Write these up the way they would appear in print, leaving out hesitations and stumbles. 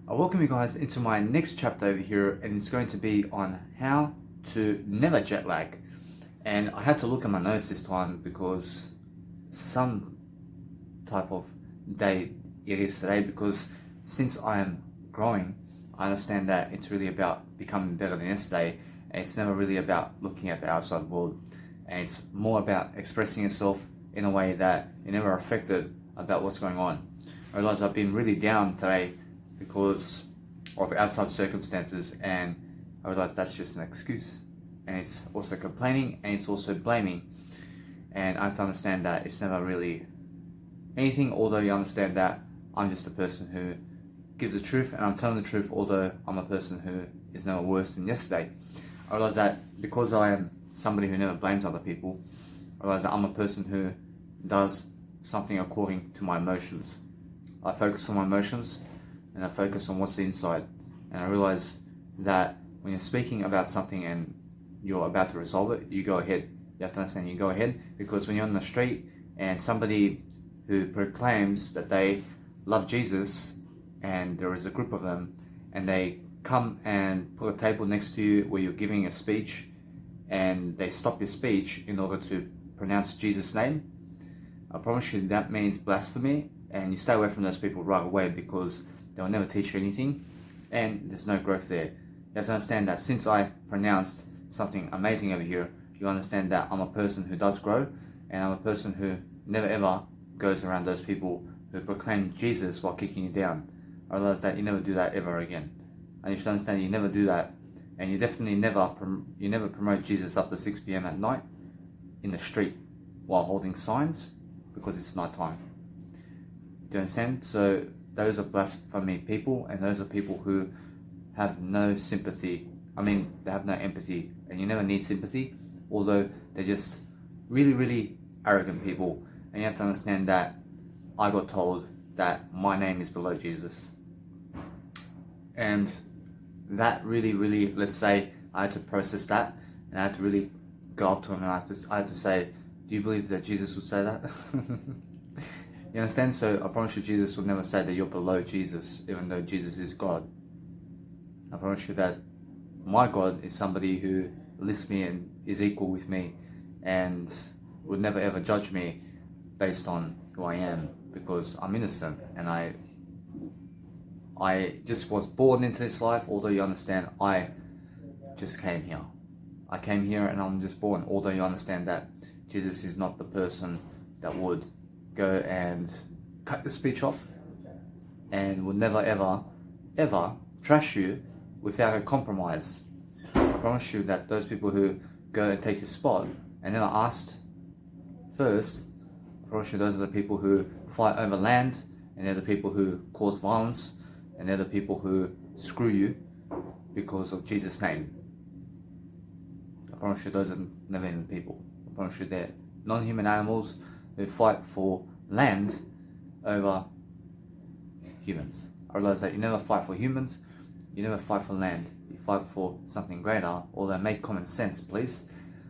I welcome you guys into my next chapter over here, and it's going to be on how to never jet lag. And I had to look at my notes this time because some type of day it is today, because since I am growing, I understand that it's really about becoming better than yesterday, and it's never really about looking at the outside world, and it's more about expressing yourself in a way that you're never affected about what's going on. I realize I've been really down today because of outside circumstances, and I realize that's just an excuse, and it's also complaining, and it's also blaming. And I have to understand that it's never really anything, although you understand that I'm just a person who gives the truth, and I'm telling the truth, although I'm a person who is never worse than yesterday. I realize that because I am somebody who never blames other people, I realize that I'm a person who does something according to my emotions. I focus on my emotions, and I focus on what's inside. And I realize that when you're speaking about something and you're about to resolve it, you go ahead. You have to understand, you go ahead, because when you're on the street and somebody who proclaims that they love Jesus, and there is a group of them, and they come and put a table next to you where you're giving a speech, and they stop your speech in order to pronounce Jesus' name, I promise you that means blasphemy, and you stay away from those people right away, because they'll never teach you anything, and there's no growth there. You have to understand that since I pronounced something amazing over here, you understand that I'm a person who does grow, and I'm a person who never ever goes around those people who proclaim Jesus while kicking you down. I realize that you never do that ever again. And you should understand you never do that, and you definitely never promote Jesus after 6 p.m. at night in the street while holding signs, because it's night time. Do you understand? So those are blasphemy people, and those are people who have no sympathy. They have no empathy, and you never need sympathy, although they're just really, really arrogant people. And you have to understand that I got told that my name is below Jesus. And that really, really, let's say I had to process that, and I had to really go up to him, and I had to say, do you believe that Jesus would say that? You understand? So I promise you, Jesus will never say that you're below Jesus, even though Jesus is God. I promise you that my God is somebody who lifts me and is equal with me, and would never ever judge me based on who I am, because I'm innocent, and I just was born into this life. Although you understand, I just came here. I came here and I'm just born. Although you understand that Jesus is not the person that would go and cut the speech off, and would never ever trash you without a compromise. I promise you that those people who go and take your spot and never asked first, I promise you those are the people who fight over land, and they're the people who cause violence, and they're the people who screw you because of Jesus' name. I promise you those are never even people. I promise you they're non-human animals who fight for land over humans. I realize that you never fight for humans, you never fight for land, you fight for something greater. Although make common sense, please.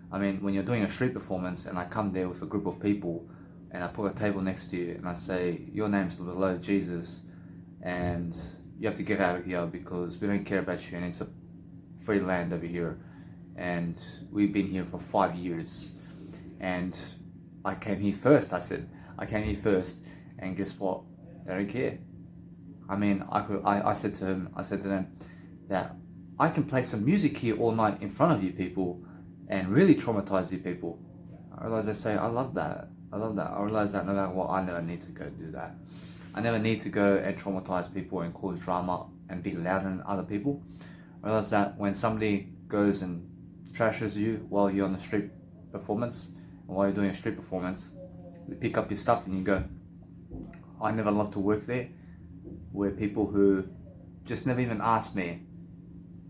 When you're doing a street performance and I come there with a group of people and I put a table next to you and I say, your name's below Jesus, and you have to get out of here because we don't care about you, and it's a free land over here, and we've been here for 5 years, and I came here first. I came here first, and guess what? They don't care. I said to them that I can play some music here all night in front of you people and really traumatize you people. I realize they say, I love that. I realize that no matter what, I never need to go do that. I never need to go and traumatize people and cause drama and be louder than other people. I realize that when somebody goes and trashes you while you're on the street performance, and while you're doing a street performance, you pick up your stuff and you go. I never love to work there, where people who just never even ask me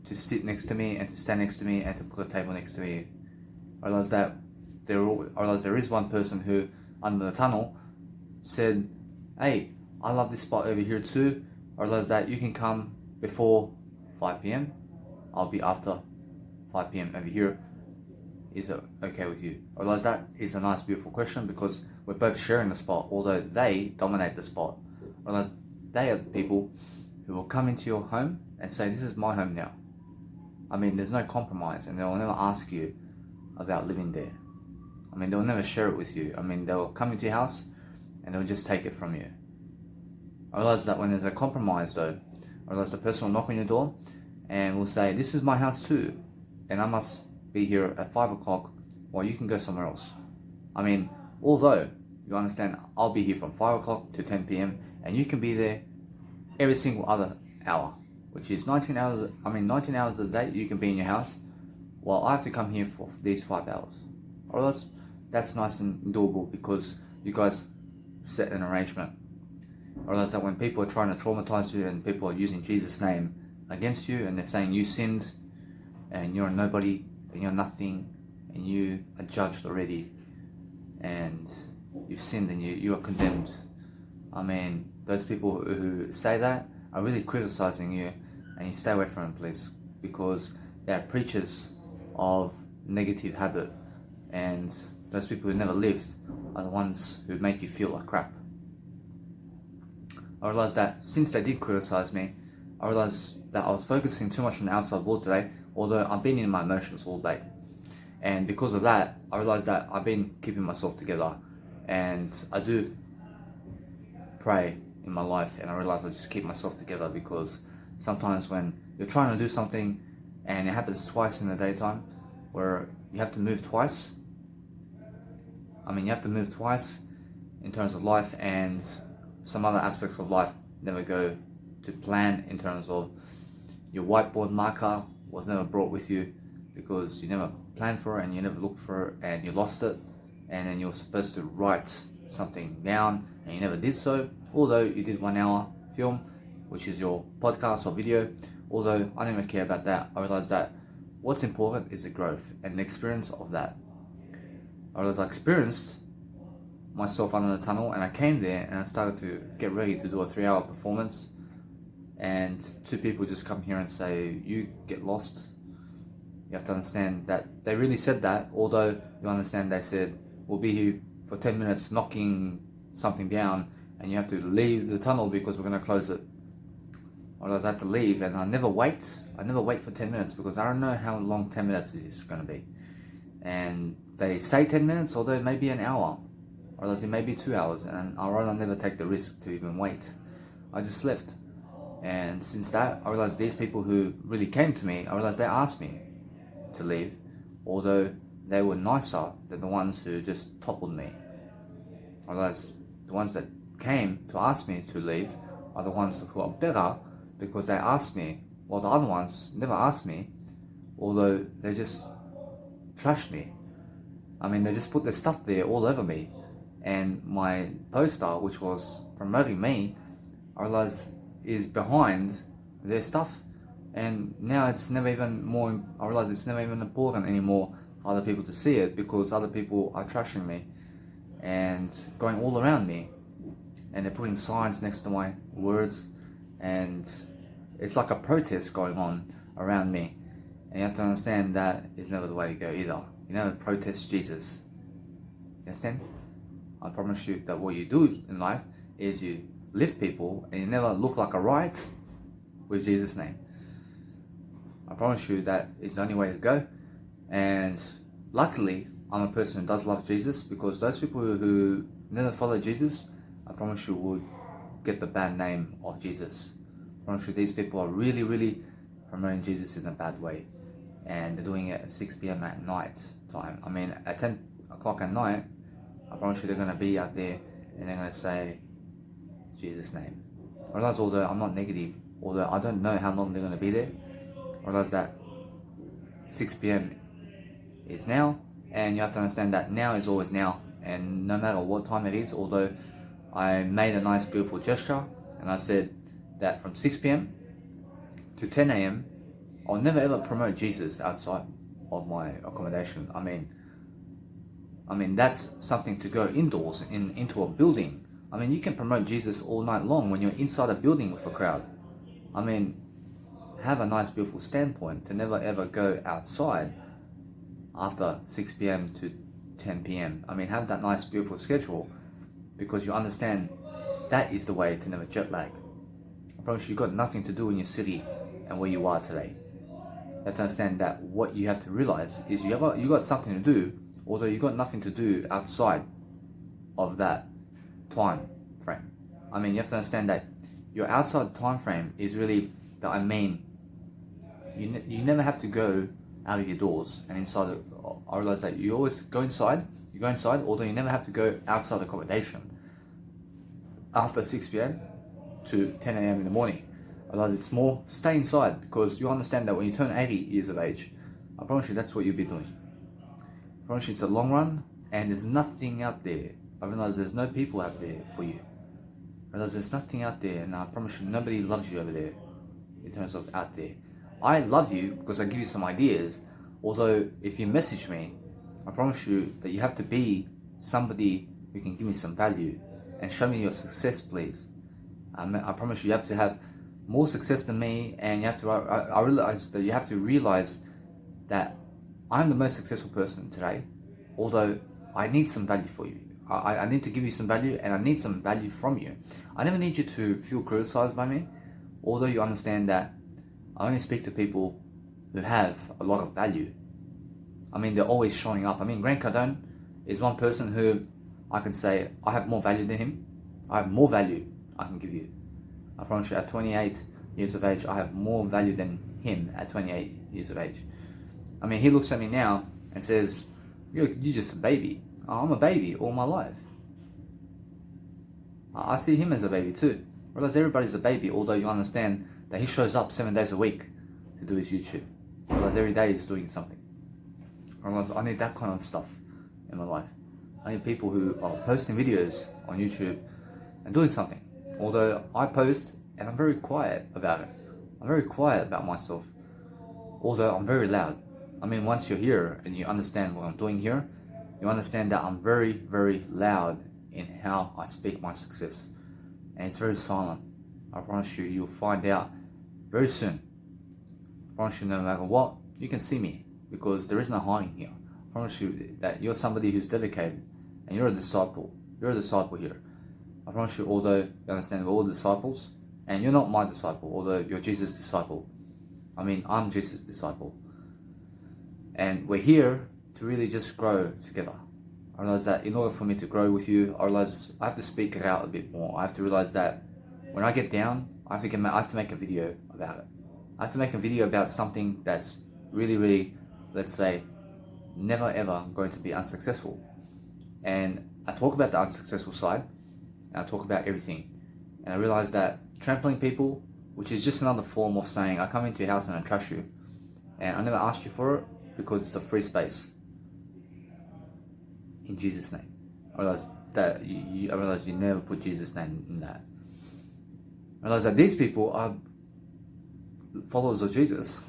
to sit next to me and to stand next to me and to put a table next to me. I realize that there is one person who, under the tunnel, said, hey, I love this spot over here too. I realize that you can come before 5 p.m. I'll be after 5 p.m. over here. Is it okay with you? I realize that is a nice, beautiful question, because we're both sharing the spot, although they dominate the spot. I realize they are the people who will come into your home and say, this is my home now. I mean, there's no compromise, and they'll never ask you about living there. I mean, they'll never share it with you. I mean, they'll come into your house and they'll just take it from you. I realize that when there's a compromise though, I realize the person will knock on your door and will say, this is my house too, and I must be here at 5 o'clock while you can go somewhere else. I mean, although you understand, I'll be here from 5 o'clock to 10 p.m. and you can be there every single other hour, which is 19 hours. I mean, 19 hours a day you can be in your house, while I have to come here for these 5 hours. I realize that's nice and doable because you guys set an arrangement. I realize that when people are trying to traumatize you and people are using Jesus' name against you and they're saying you sinned and you're a nobody and you're nothing and you are judged already and you've sinned and you are condemned. I mean, those people who say that are really criticizing you, and you stay away from them, please, because they are preachers of negative habit, and those people who never lived are the ones who make you feel like crap. I realized that since they did criticize me, I realized that I was focusing too much on the outside world today, although I've been in my emotions all day. And because of that, I realized that I've been keeping myself together, and I do pray in my life, and I realize I just keep myself together because sometimes when you're trying to do something and it happens twice in the daytime where you have to move twice, you have to move twice in terms of life, and some other aspects of life never go to plan in terms of your whiteboard marker was never brought with you because you never planned for it and you never looked for it and you lost it, and then you're supposed to write something down and you never did so, although you did 1 hour film, which is your podcast or video. Although I don't even care about that. I realized that what's important is the growth and the experience of that. I realized I experienced myself under the tunnel, and I came there and I started to get ready to do a 3-hour performance, and 2 people just come here and say, you get lost. You have to understand that they really said that, although you understand they said, we'll be here for 10 minutes knocking something down and you have to leave the tunnel because we're going to close it. I realized I had to leave, and I never wait for 10 minutes because I don't know how long 10 minutes is going to be. And they say 10 minutes, although it may be an hour. I realized it may be 2 hours, and I'd rather never take the risk to even wait. I just left. And since that, I realized these people who really came to me, I realized they asked me to leave, although they were nicer than the ones who just toppled me. I realized the ones that came to ask me to leave are the ones who are better because they asked me, while the other ones never asked me, although they just trashed me. They just put their stuff there all over me, and my poster, which was promoting me, I realized is behind their stuff, and now it's never even more. I realize it's never even important anymore for other people to see it because other people are trashing me and going all around me, and they're putting signs next to my words, and it's like a protest going on around me. And you have to understand that is never the way to go either. You never protest Jesus. You understand? I promise you that what you do in life is you lift people and you never look like a riot with Jesus' name. I promise you that is the only way to go. And luckily, I'm a person who does love Jesus, because those people who never follow Jesus, I promise you would get the bad name of Jesus. I promise you these people are really, really promoting Jesus in a bad way. And they're doing it at 6 p.m. at night time. At 10 o'clock at night, I promise you they're going to be out there and they're going to say Jesus' name. I realize, although I'm not negative, although I don't know how long they're going to be there, I realize that 6 p.m. is now, and you have to understand that now is always now, and no matter what time it is, although I made a nice beautiful gesture and I said that from 6 p.m. to 10 a.m. I'll never ever promote Jesus outside of my accommodation. That's something to go indoors into a building. You can promote Jesus all night long when you're inside a building with a crowd. Have a nice beautiful standpoint to never ever go outside after 6 p.m. to 10 p.m. Have that nice beautiful schedule, because you understand that is the way to never jet lag. I I promise you've got nothing to do in your city and where you are today. You have to understand that what you have to realize is you got something to do, although you got nothing to do outside of that time frame. I mean, you have to understand that your outside time frame is really you never have to go out of your doors and inside. I realize that you always go inside. You go inside, although you never have to go outside accommodation after 6 p.m. to 10 a.m. in the morning. Otherwise, it's more stay inside, because you understand that when you turn 80 years of age, I promise you that's what you'll be doing. I promise you it's a long run, and there's nothing out there. I realize there's no people out there for you. I realize there's nothing out there, and I promise you nobody loves you over there in terms of out there. I love you because I give you some ideas, although if you message me, I promise you that you have to be somebody who can give me some value and show me your success, please. I promise you have to have more success than me, and you have to. I realize that you have to realize that I'm the most successful person today, although I need some value for you. I need to give you some value, and I need some value from you. I never need you to feel criticized by me, although you understand that I only speak to people who have a lot of value. I mean, they're always showing up. I mean, Grant Cardone is one person who I can say I have more value than him. I have more value I can give you. I promise you, at 28 years of age, I have more value than him at 28 years of age. I mean, he looks at me now and says, you're just a baby. I'm a baby all my life. I see him as a baby too. I realize everybody's a baby, although you understand that he shows up 7 days a week to do his YouTube. I realize every day he's doing something. I realize I need that kind of stuff in my life. I need people who are posting videos on YouTube and doing something. Although I post and I'm very quiet about it. I'm very quiet about myself. Although I'm very loud. I mean, once you're here and you understand what I'm doing here, you understand that I'm very, very loud in how I speak my success. And it's very silent. I promise you, you'll find out very soon. I promise you, no matter what, you can see me, because there is no hiding here. I promise you that you're somebody who's dedicated, and you're a disciple. You're a disciple here. I promise you, although you understand we're all disciples, and you're not my disciple, although you're Jesus' disciple. I mean, I'm Jesus' disciple. And we're here to really just grow together. I realize that in order for me to grow with you, I realize I have to speak it out a bit more. I have to realize that when I get down, I have to make a video about it. I have to make a video about something that's really, really, let's say, never ever going to be unsuccessful. And I talk about the unsuccessful side, and I talk about everything. And I realize that trampling people, which is just another form of saying, I come into your house and I trash you. And I never asked you for it, because it's a free space. In Jesus' name. I realize that I realize you never put Jesus' name in that. I realize that these people are followers of Jesus.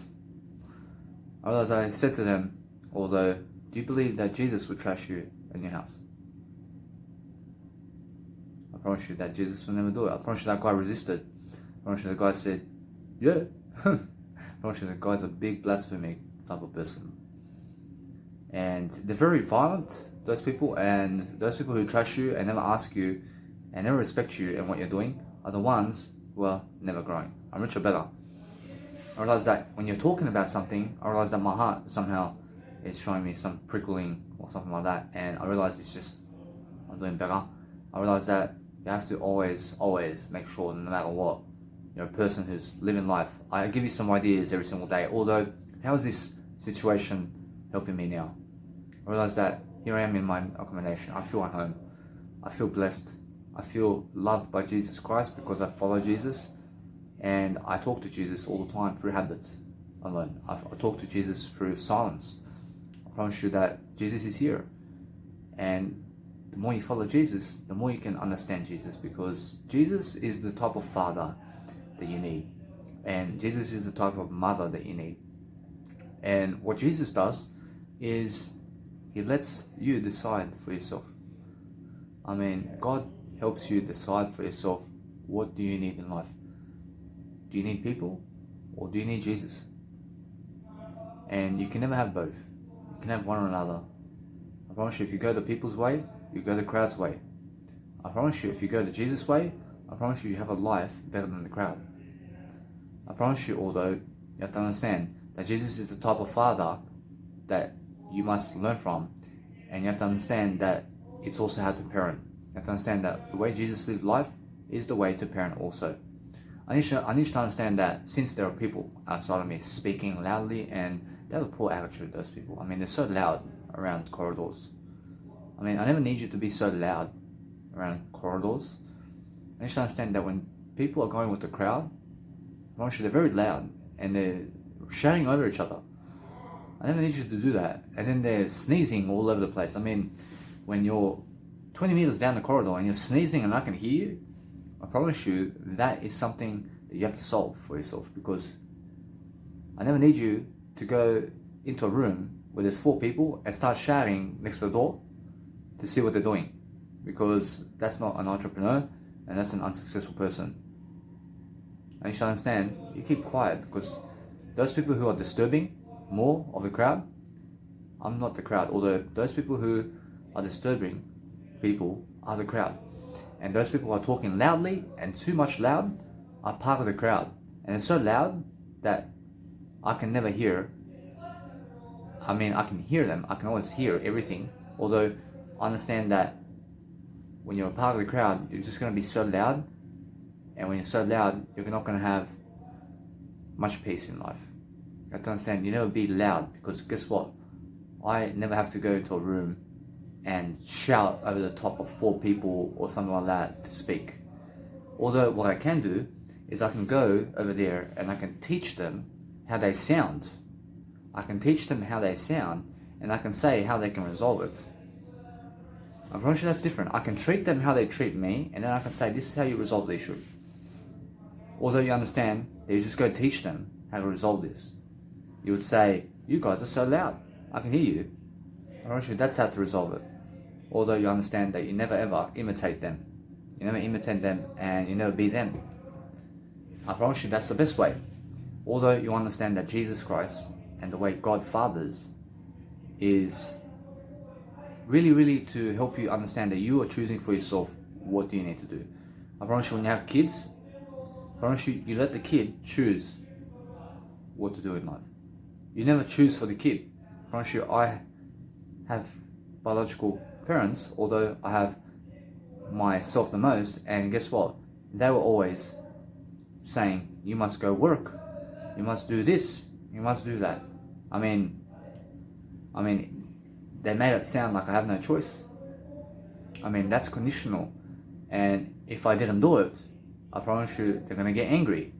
I realize I said to them, although, do you believe that Jesus would trash you in your house? I promise you that Jesus will never do it. I promise you that guy resisted. I promise you the guy said, yeah. I promise you the guy's a big blasphemy type of person. And they're very violent, those people, and those people who trash you and never ask you and never respect you and what you're doing are the ones who are never growing. I'm richer better. I realize that when you're talking about something, I realize that my heart somehow is showing me some prickling or something like that, and I realize it's just, I'm doing better. I realize that you have to always make sure that no matter what, you're a person who's living life. I give you some ideas every single day, although how is this situation helping me now? I realize that here I am in my accommodation. I feel at home. I feel blessed. I feel loved by Jesus Christ because I follow Jesus, and I talk to Jesus all the time through habits alone. I talk to Jesus through silence. I promise you that Jesus is here, and the more you follow Jesus, the more you can understand Jesus, because Jesus is the type of father that you need, and Jesus is the type of mother that you need. And what Jesus does is he lets you decide for yourself. I mean, God helps you decide for yourself, what do you need in life? Do you need people, or do you need Jesus? And you can never have both. You can have one or another. I promise you, if you go the people's way, you go the crowd's way. I promise you, if you go the Jesus way, I promise you, you have a life better than the crowd. I promise you, although, you have to understand that Jesus is the type of father that you must learn from. And you have to understand that it's also how to parent. You have to understand that the way Jesus lived life is the way to parent also. I need you to understand that since there are people outside of me speaking loudly, and they have a poor attitude, those people. I mean, they're so loud around corridors. I mean, I never need you to be so loud around corridors. I need you to understand that when people are going with the crowd, they're very loud and they're shouting over each other. I never need you to do that. And then they're sneezing all over the place. I mean, when you're 20 meters down the corridor and you're sneezing and I can hear you, I promise you that is something that you have to solve for yourself, because I never need you to go into a room where there's 4 people and start shouting next to the door to see what they're doing, because that's not an entrepreneur and that's an unsuccessful person. And you should understand, you keep quiet, because those people who are disturbing more of the crowd, I'm not the crowd, although those people who are disturbing people are the crowd. And those people who are talking loudly and too much loud are part of the crowd. And it's so loud that I can never hear. I mean, I can hear them. I can always hear everything. Although I understand that when you're a part of the crowd, you're just going to be so loud. And when you're so loud, you're not going to have much peace in life. You have to understand, you never be loud, because guess what? I never have to go into a room and shout over the top of 4 people or something like that to speak. Although what I can do is I can go over there and I can teach them how they sound. I can teach them how they sound, and I can say how they can resolve it. I promise you that's different. I can treat them how they treat me, and then I can say, this is how you resolve the issue. Although you understand that you just go teach them how to resolve this. You would say, you guys are so loud, I can hear you. I promise you that's how to resolve it. Although you understand that you never ever imitate them. You never imitate them and you never be them. I promise you that's the best way. Although you understand that Jesus Christ and the way God fathers is really to help you understand that you are choosing for yourself what do you need to do. I promise you when you have kids, I promise you let the kid choose what to do in life. You never choose for the kid. I promise you I have biological parents, although I have myself the most, and guess what? They were always saying, you must go work, you must do this, you must do that. I mean, they made it sound like I have no choice. I mean, that's conditional. And if I didn't do it, I promise you they're gonna get angry.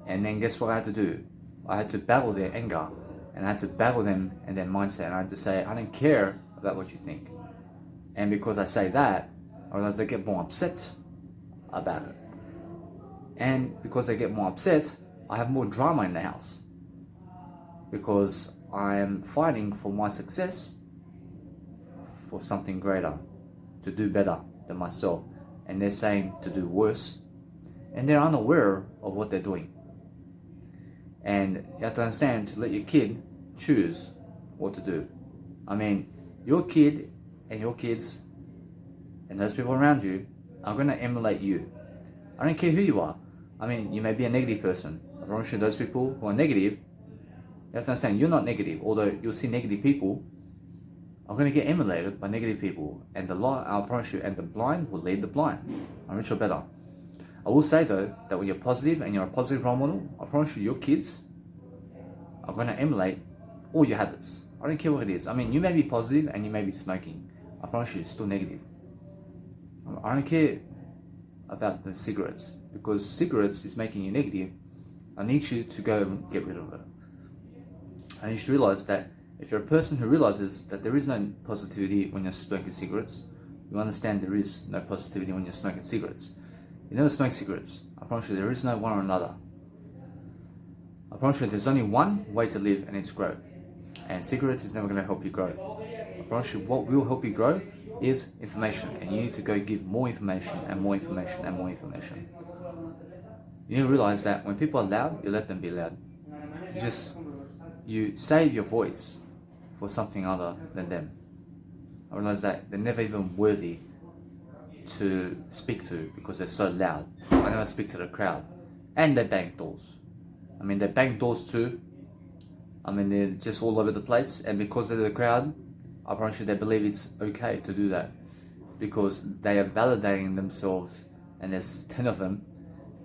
And then guess what I had to do? I had to battle their anger, and I had to battle them and their mindset. And I had to say, I don't care about what you think. And because I say that, I realize they get more upset about it. And because they get more upset, I have more drama in the house. Because I am fighting for my success, for something greater, to do better than myself. And they're saying to do worse. And they're unaware of what they're doing. And you have to understand, to let your kid choose what to do. I mean, your kid and your kids and those people around you are going to emulate you. I don't care who you are. I mean, you may be a negative person. I promise you those people who are negative, you have to understand you're not negative. Although you'll see negative people are going to get emulated by negative people. And I promise you, and the blind will lead the blind. I'm sure better. I will say though, that when you're positive and you're a positive role model, I promise you your kids are going to emulate all your habits. I don't care what it is. I mean, you may be positive and you may be smoking. I promise you it's still negative. I don't care about the cigarettes, because cigarettes is making you negative. I need you to go and get rid of it. I need you to realize that if you're a person who realizes that there is no positivity when you're smoking cigarettes, you understand there is no positivity when you're smoking cigarettes. You never smoke cigarettes. I promise you there is no one or another. I promise you there's only one way to live, and it's grow. And cigarettes is never going to help you grow. I promise you what will help you grow is information, and you need to go give more information and more information and more information. You need to realize that when people are loud, you let them be loud. You save your voice for something other than them. I realize that they're never even worthy to speak to because they're so loud. I never speak to the crowd, and they bang doors. I mean, they bang doors too. I mean, they're just all over the place, and because they're the crowd, I promise you they believe it's okay to do that because they are validating themselves, and there's 10 of them,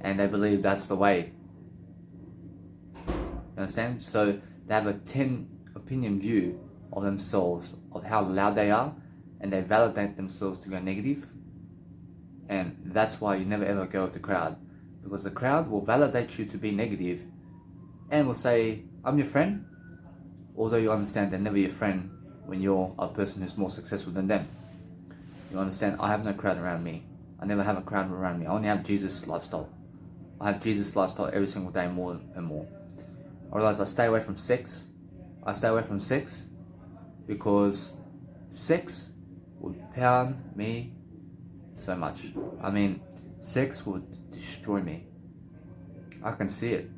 and they believe that's the way. You understand? So they have a 10 opinion view of themselves, of how loud they are, and they validate themselves to go negative. And that's why you never ever go with the crowd, because the crowd will validate you to be negative and will say, I'm your friend, although you understand they're never your friend when you're a person who's more successful than them. You understand? I have no crowd around me. I never have a crowd around me. I only have Jesus lifestyle. I have Jesus lifestyle every single day, more and more. I realize I stay away from sex. I stay away from sex because sex would pound me so much. I mean, sex would destroy me. I can see it.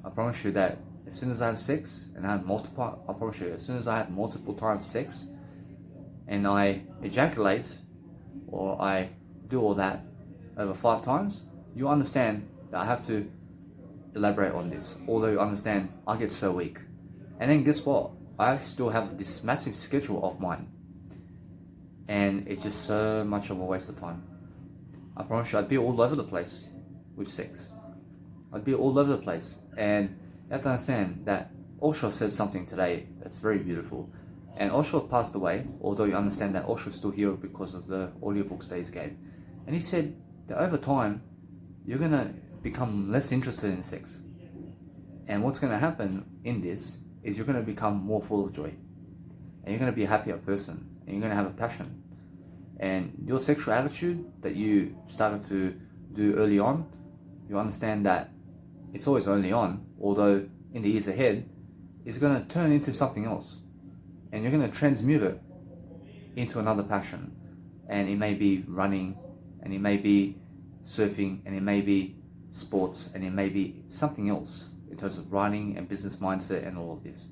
I promise you that as soon as I have sex, and I have multiple, I promise you, as soon as I have multiple times sex, and I ejaculate, or I do all that over 5 times, you understand that I have to elaborate on this. Although you understand, I get so weak. And then guess what? I still have this massive schedule of mine. And it's just so much of a waste of time. I promise you, I'd be all over the place with sex. I'd be all over the place. And you have to understand that Osho says something today that's very beautiful. And Osho passed away, although you understand that Osho's still here because of the audiobooks that he's gave. And he said that over time, you're going to become less interested in sex. And what's going to happen in this is you're going to become more full of joy. And you're going to be a happier person. And you're going to have a passion. And your sexual attitude that you started to do early on, you understand that it's always early on, although in the years ahead, it's going to turn into something else. And you're going to transmute it into another passion. And it may be running, and it may be surfing, and it may be sports, and it may be something else in terms of writing and business mindset and all of this.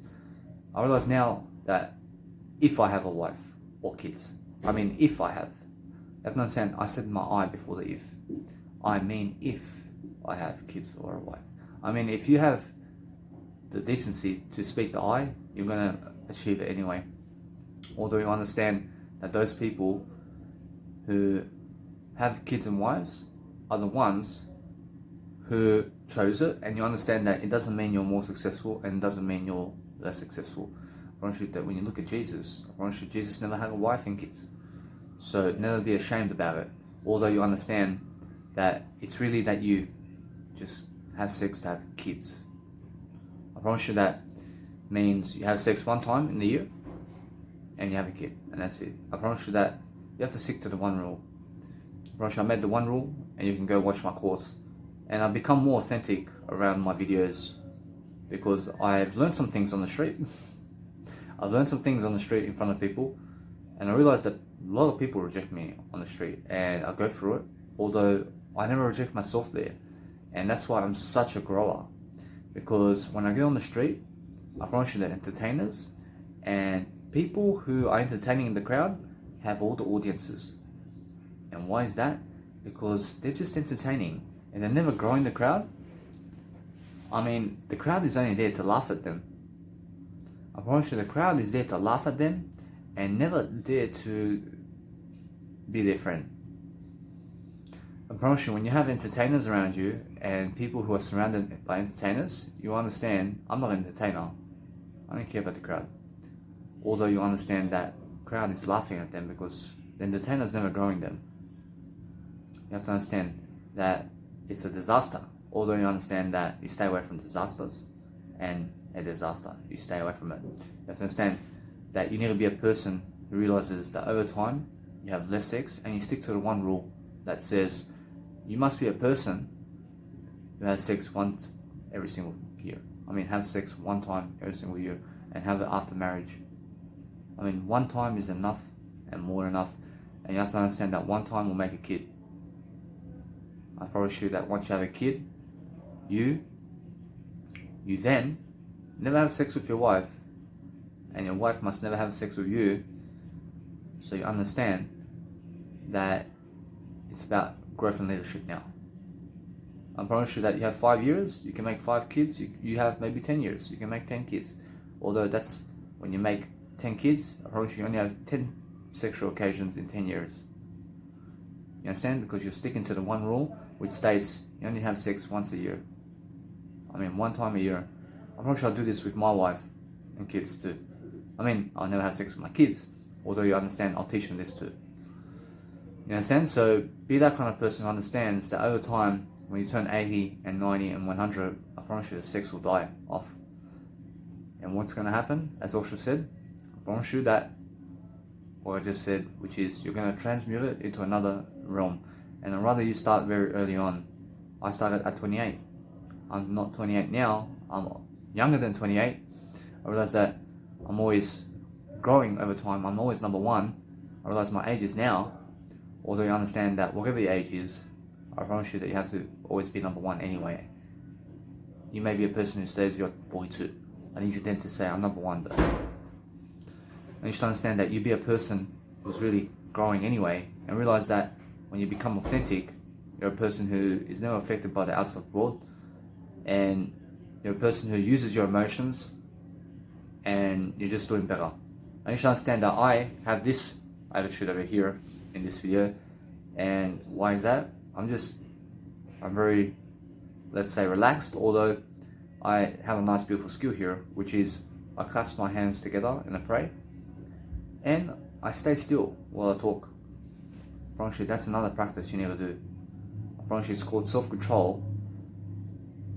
I realize now that if I have a wife or kids, I mean if I have, you have to understand, I said my I before the if. I mean if I have kids or a wife. I mean if you have the decency to speak the I, you're going to achieve it anyway. Although you understand that those people who have kids and wives are the ones who chose it, and you understand that it doesn't mean you're more successful and it doesn't mean you're less successful. I promise you that when you look at Jesus, I promise you Jesus never had a wife and kids. So never be ashamed about it. Although you understand that it's really that you just have sex to have kids. I promise you that means you have sex one time in the year and you have a kid, and that's it. I promise you that you have to stick to the one rule. I promise you I made the one rule, and you can go watch my course. And I've become more authentic around my videos because I've learned some things on the street. I've learned some things on the street in front of people, and I realized that a lot of people reject me on the street, and I go through it, although I never reject myself there. And that's why I'm such a grower, because when I go on the street, I promise you that entertainers and people who are entertaining in the crowd have all the audiences. And why is that? Because they're just entertaining and they're never growing the crowd. I mean, the crowd is only there to laugh at them. I promise you, the crowd is there to laugh at them and never there to be their friend. I promise you, when you have entertainers around you and people who are surrounded by entertainers, you understand, I'm not an entertainer. I don't care about the crowd. Although you understand that the crowd is laughing at them because the entertainer's never growing them. You have to understand that it's a disaster. Although you understand that you stay away from disasters and a disaster, you stay away from it. You have to understand that you need to be a person who realizes that over time you have less sex, and you stick to the one rule that says you must be a person who has sex once every single year. I mean, have sex one time every single year and have it after marriage. I mean, one time is enough and more enough, and you have to understand that one time will make a kid. I promise you that once you have a kid, you then never have sex with your wife, and your wife must never have sex with you. So you understand that it's about growth and leadership now. I promise you that you have 5 years, you can make 5 kids. You have maybe 10 years, you can make 10 kids. Although that's when you make 10 kids, I promise you only have 10 sexual occasions in 10 years. You understand? Because you're sticking to the one rule, which states you only have sex once a year. I mean, one time a year. I promise you I'll do this with my wife and kids too. I mean, I'll never have sex with my kids. Although you understand, I'll teach them this too. You understand? So be that kind of person who understands that over time, when you turn 80 and 90 and 100, I promise you the sex will die off. And what's going to happen, as Osho said, I promise you that what I just said, which is you're going to transmute it into another realm. And I'd rather you start very early on. I started at 28. I'm not 28 now, I'm younger than 28. I realize that I'm always growing over time. I'm always number one. I realize my age is now, although you understand that whatever your age is, I promise you that you have to always be number one anyway. You may be a person who says you're 42. I need you then to say, I'm number one though. And you should understand that you be a person who's really growing anyway, and realize that when you become authentic, you're a person who is never affected by the outside world, and you're a person who uses your emotions, and you're just doing better. And you should understand that I have this attitude over here in this video. And why is that? I'm very, let's say, relaxed, although I have a nice beautiful skill here, which is I clasp my hands together and I pray, and I stay still while I talk. I promise you that's another practice you need to do. I promise you it's called self-control,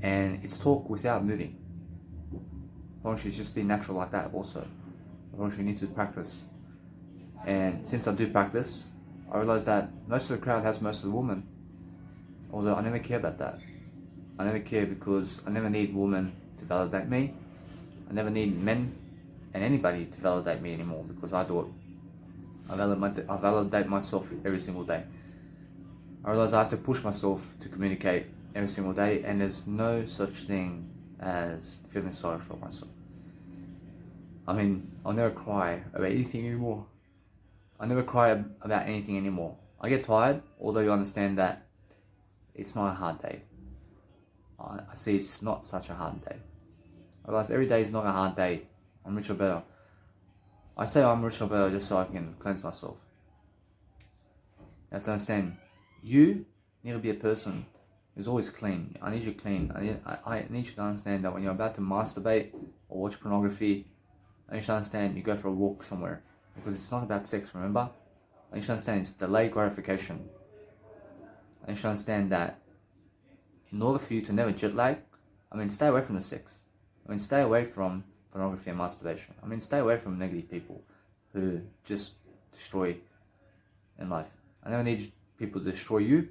and it's talk without moving. I promise you it's just be natural like that also. I promise you need to practice. And since I do practice, I realize that most of the crowd has most of the women. Although I never care about that. I never care because I never need women to validate me. I never need men and anybody to validate me anymore, because I do it. I validate myself every single day. I realize I have to push myself to communicate every single day, and there's no such thing as feeling sorry for myself. I mean, I'll never cry about anything anymore. I never cry about anything anymore. I get tired, although you understand that it's not a hard day. I see it's not such a hard day. I realize every day is not a hard day. I'm rich or better. I say I'm rich or better just so I can cleanse myself. You have to understand, you need to be a person who's always clean. I need you clean. I need you to understand that when you're about to masturbate or watch pornography, I need you to understand you go for a walk somewhere. Because it's not about sex, remember? I need you to understand it's delayed gratification. I need you to understand that in order for you to never jet lag, stay away from the sex. Stay away from pornography and masturbation. Stay away from negative people who just destroy in life. I never need people to destroy you,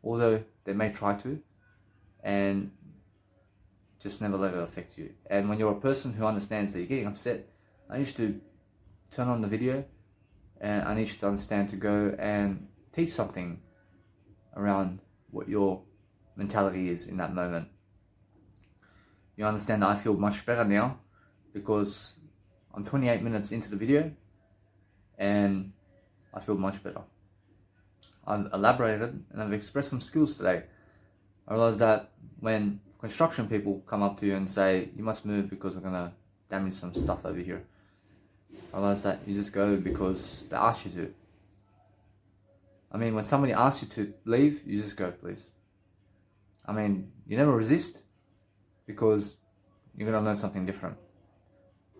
although they may try to, and just never let it affect you. And when you're a person who understands that you're getting upset, I need you to turn on the video, and I need you to understand to go and teach something around what your mentality is in that moment. You understand that I feel much better now because I'm 28 minutes into the video and I feel much better. I've elaborated and I've expressed some skills today. I realized that when construction people come up to you and say, you must move because we're going to damage some stuff over here, I realized that you just go because they ask you to. When somebody asks you to leave, you just go, please. You never resist because you're going to learn something different.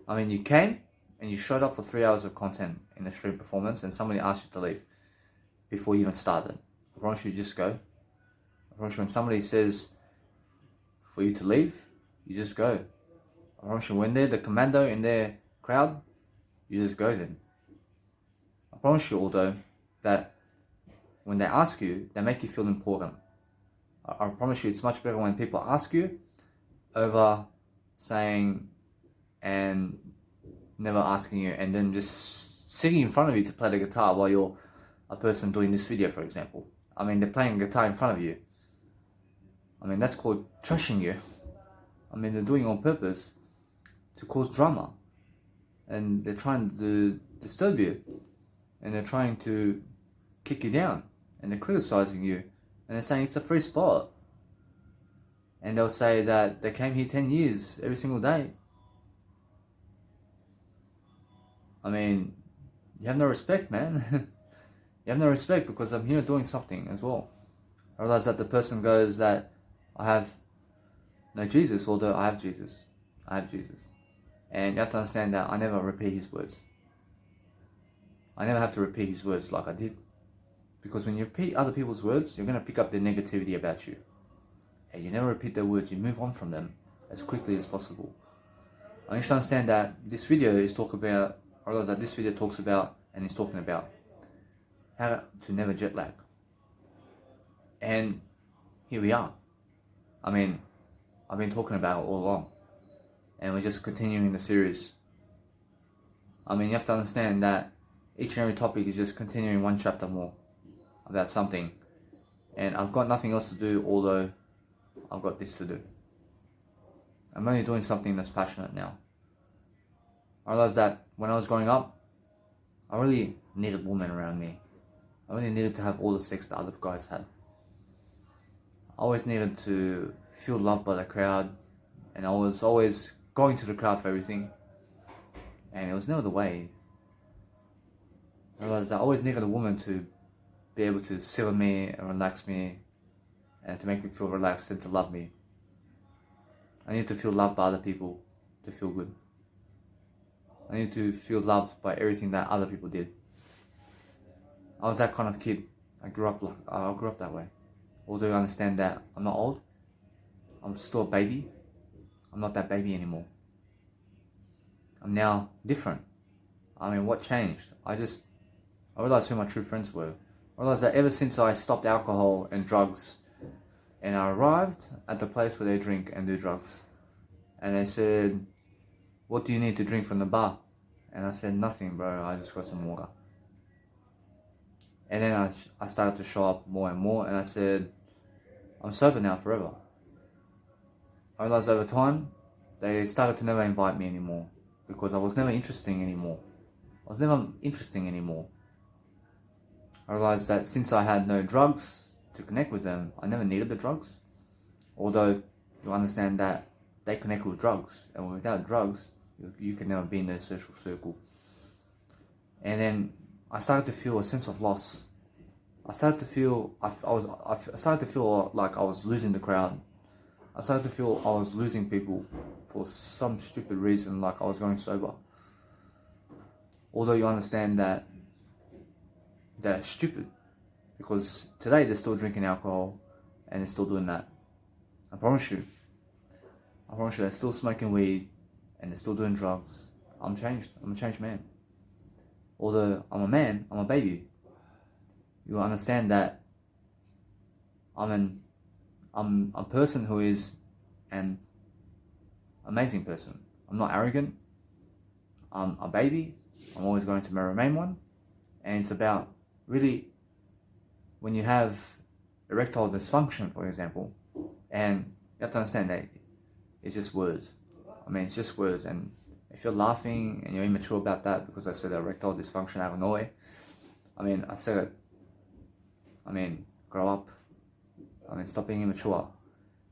You came and you showed up for 3 hours of content in the stream performance and somebody asked you to leave before you even started. I promise you just go. I promise you when somebody says for you to leave, you just go. I promise you when they're the commando in their crowd, you just go then. I promise you although that when they ask you, they make you feel important. I promise you it's much better when people ask you over saying and never asking you, and then just sitting in front of you to play the guitar while you're a person doing this video, for example. They're playing a guitar in front of you. That's called trashing you. They're doing it on purpose to cause drama, and they're trying to disturb you, and they're trying to kick you down, and they're criticizing you, and they're saying it's a free spot. and they'll say that they came here 10 years every single day. I mean, you have no respect, man. You have no respect because I'm here doing something as well. I realize that the person goes that I have no Jesus, although I have Jesus. I have Jesus. And you have to understand that I never repeat his words. I never have to repeat his words like I did. Because when you repeat other people's words, you're going to pick up their negativity about you. And you never repeat their words, you move on from them as quickly as possible. I need to understand that this video is talking about, I realize that this video talks about, and is talking about, how to never jet lag. And here we are. I mean, I've been talking about it all along. And we're just continuing the series. I mean, you have to understand that each and every topic is just continuing one chapter more about something. And I've got nothing else to do, although I've got this to do. I'm only doing something that's passionate now. I realized that when I was growing up, I really needed women around me. I really needed to have all the sex that other guys had. I always needed to feel loved by the crowd, and I was always going to the crowd for everything, and it was never the way. I realized that I always needed a woman to be able to sit with me and relax me, and to make me feel relaxed and to love me. I need to feel loved by other people to feel good. I need to feel loved by everything that other people did. I was that kind of kid. I grew up that way. Although I understand that I'm not old, I'm still a baby. I'm not that baby anymore. I'm now different. I mean, what changed? I realized who my true friends were. I realized that ever since I stopped alcohol and drugs, and I arrived at the place where they drink and do drugs, and they said, "What do you need to drink from the bar?" And I said, "Nothing, bro, I just got some water." And then I started to show up more and more, and I said, "I'm sober now forever." I realized over time, they started to never invite me anymore, because I was never interesting anymore. I realized that since I had no drugs to connect with them, I never needed the drugs. Although, you understand that they connect with drugs, and without drugs, you can never be in their social circle. And then I started to feel a sense of loss. I started to feel like I was losing the crowd. I started to feel I was losing people for some stupid reason, like I was going sober. Although you understand that they're stupid, because today they're still drinking alcohol and they're still doing that. I promise you, they're still smoking weed and they're still doing drugs. I'm changed. I'm a changed man. Although I'm a man, I'm a baby. You understand that I'm a person who is an amazing person. I'm not arrogant. I'm a baby. I'm always going to remain one. And it's about really, when you have erectile dysfunction, for example, and you have to understand that it's just words. I mean, it's just words. And if you're laughing and you're immature about that because I said erectile dysfunction out of nowhere, I mean, I said it. I mean, grow up. I mean, stop being immature.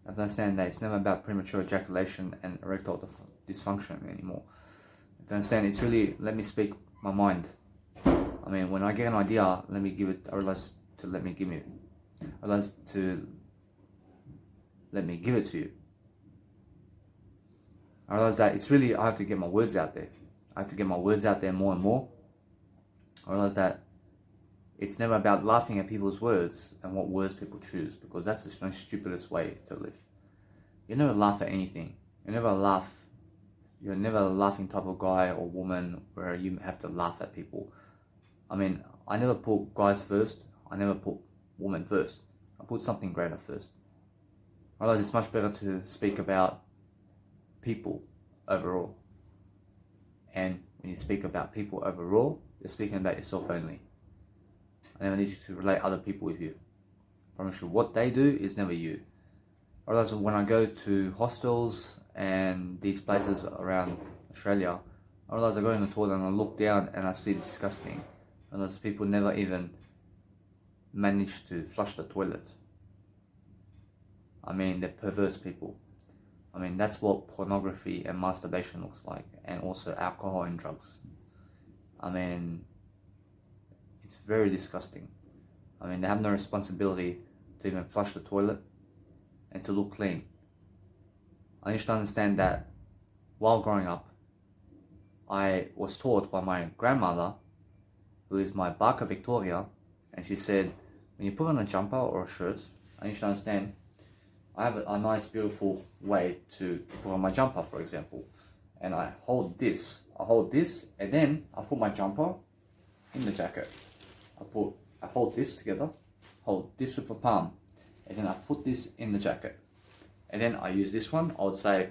You have to understand that it's never about premature ejaculation and erectile dysfunction anymore. You have to understand, it's really, let me speak my mind. I mean, when I get an idea, let me give it, I realize to let me give it to you. I realize that it's really, I have to get my words out there. I have to get my words out there more and more. I realize that it's never about laughing at people's words and what words people choose, because that's the most stupidest way to live. You never laugh at anything. You're never a laughing type of guy or woman where you have to laugh at people. I mean, I never put guys first. I never put women first. I put something greater first. I realize it's much better to speak about people overall. And when you speak about people overall, you're speaking about yourself only. I never need you to relate other people with you. I promise you, what they do is never you. I realize when I go to hostels and these places around Australia, I realize I go in the toilet and I look down and I see disgusting. I realize people never even manage to flush the toilet. I mean, they're perverse people. I mean, that's what pornography and masturbation looks like, and also alcohol and drugs. I mean, it's very disgusting. I mean, they have no responsibility to even flush the toilet and to look clean. I need to understand that while growing up, I was taught by my grandmother, who is my Baka Victoria, and she said, when you put on a jumper or a shirt, I need to understand, I have a nice beautiful way to put on my jumper, for example, and I hold this, and then I put my jumper in the jacket. I hold this together, hold this with a palm, and then I put this in the jacket, and then I use this one. I would say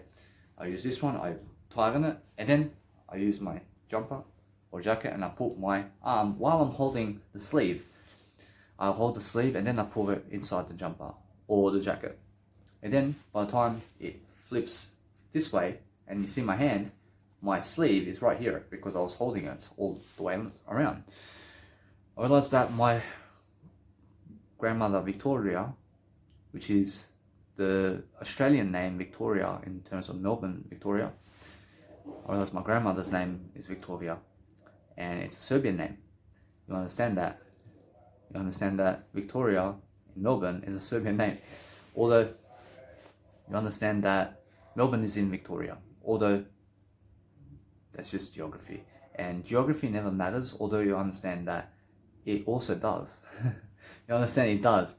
I use this one, I tighten it, and then I use my jumper or jacket, and I put my arm while I'm holding the sleeve. I hold the sleeve and then I pull it inside the jumper or the jacket. And then by the time it flips this way and you see my hand, my sleeve is right here because I was holding it all the way around. I realized that my grandmother Victoria, which is the Australian name Victoria in terms of Melbourne, Victoria, I realized my grandmother's name is Victoria, and it's a Serbian name. You understand that? You understand that Victoria in Melbourne is a Serbian name. Although, you understand that Melbourne is in Victoria. Although, that's just geography. And geography never matters, although you understand that it also does. You understand it does.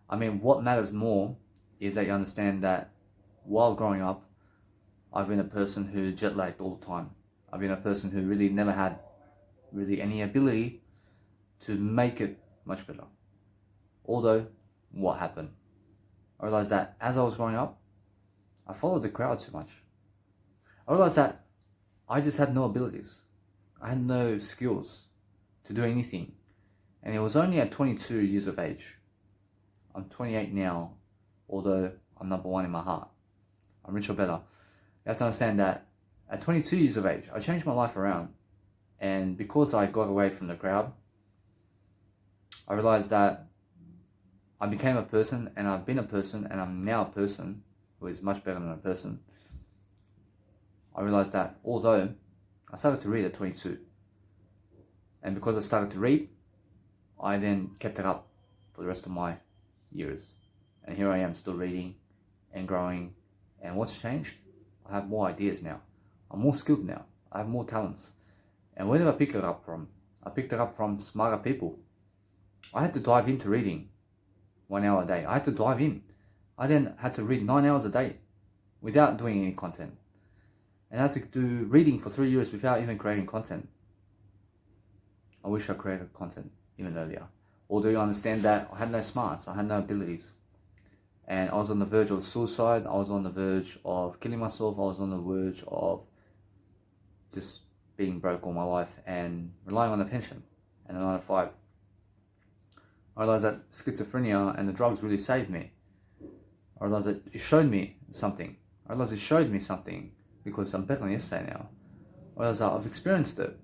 I mean, what matters more is that you understand that while growing up, I've been a person who jet lagged all the time. I've been a person who really never had really any ability to make it much better. Although, what happened? I realized that as I was growing up, I followed the crowd too much. I realized that I just had no abilities. I had no skills to do anything. And it was only at 22 years of age. I'm 28 now, although I'm number one in my heart. I'm rich or better. You have to understand that at 22 years of age, I changed my life around. And because I got away from the crowd, I realized that I became a person, and I've been a person, and I'm now a person who is much better than a person. I realized that although I started to read at 22, and because I started to read, I then kept it up for the rest of my years. And here I am still reading and growing. And what's changed? I have more ideas now. I'm more skilled now. I have more talents. And where did I pick it up from? I picked it up from smarter people. I had to dive into reading 1 hour a day. I had to dive in. I then had to read 9 hours a day without doing any content. And I had to do reading for 3 years without even creating content. I wish I created content even earlier. Although you understand that I had no smarts, I had no abilities. And I was on the verge of suicide, I was on the verge of killing myself, I was on the verge of just being broke all my life and relying on a pension and a 9 to 5. I realized that schizophrenia and the drugs really saved me. I realized that it showed me something. I realized it showed me something because I'm better than yesterday now. I realized that I've experienced it.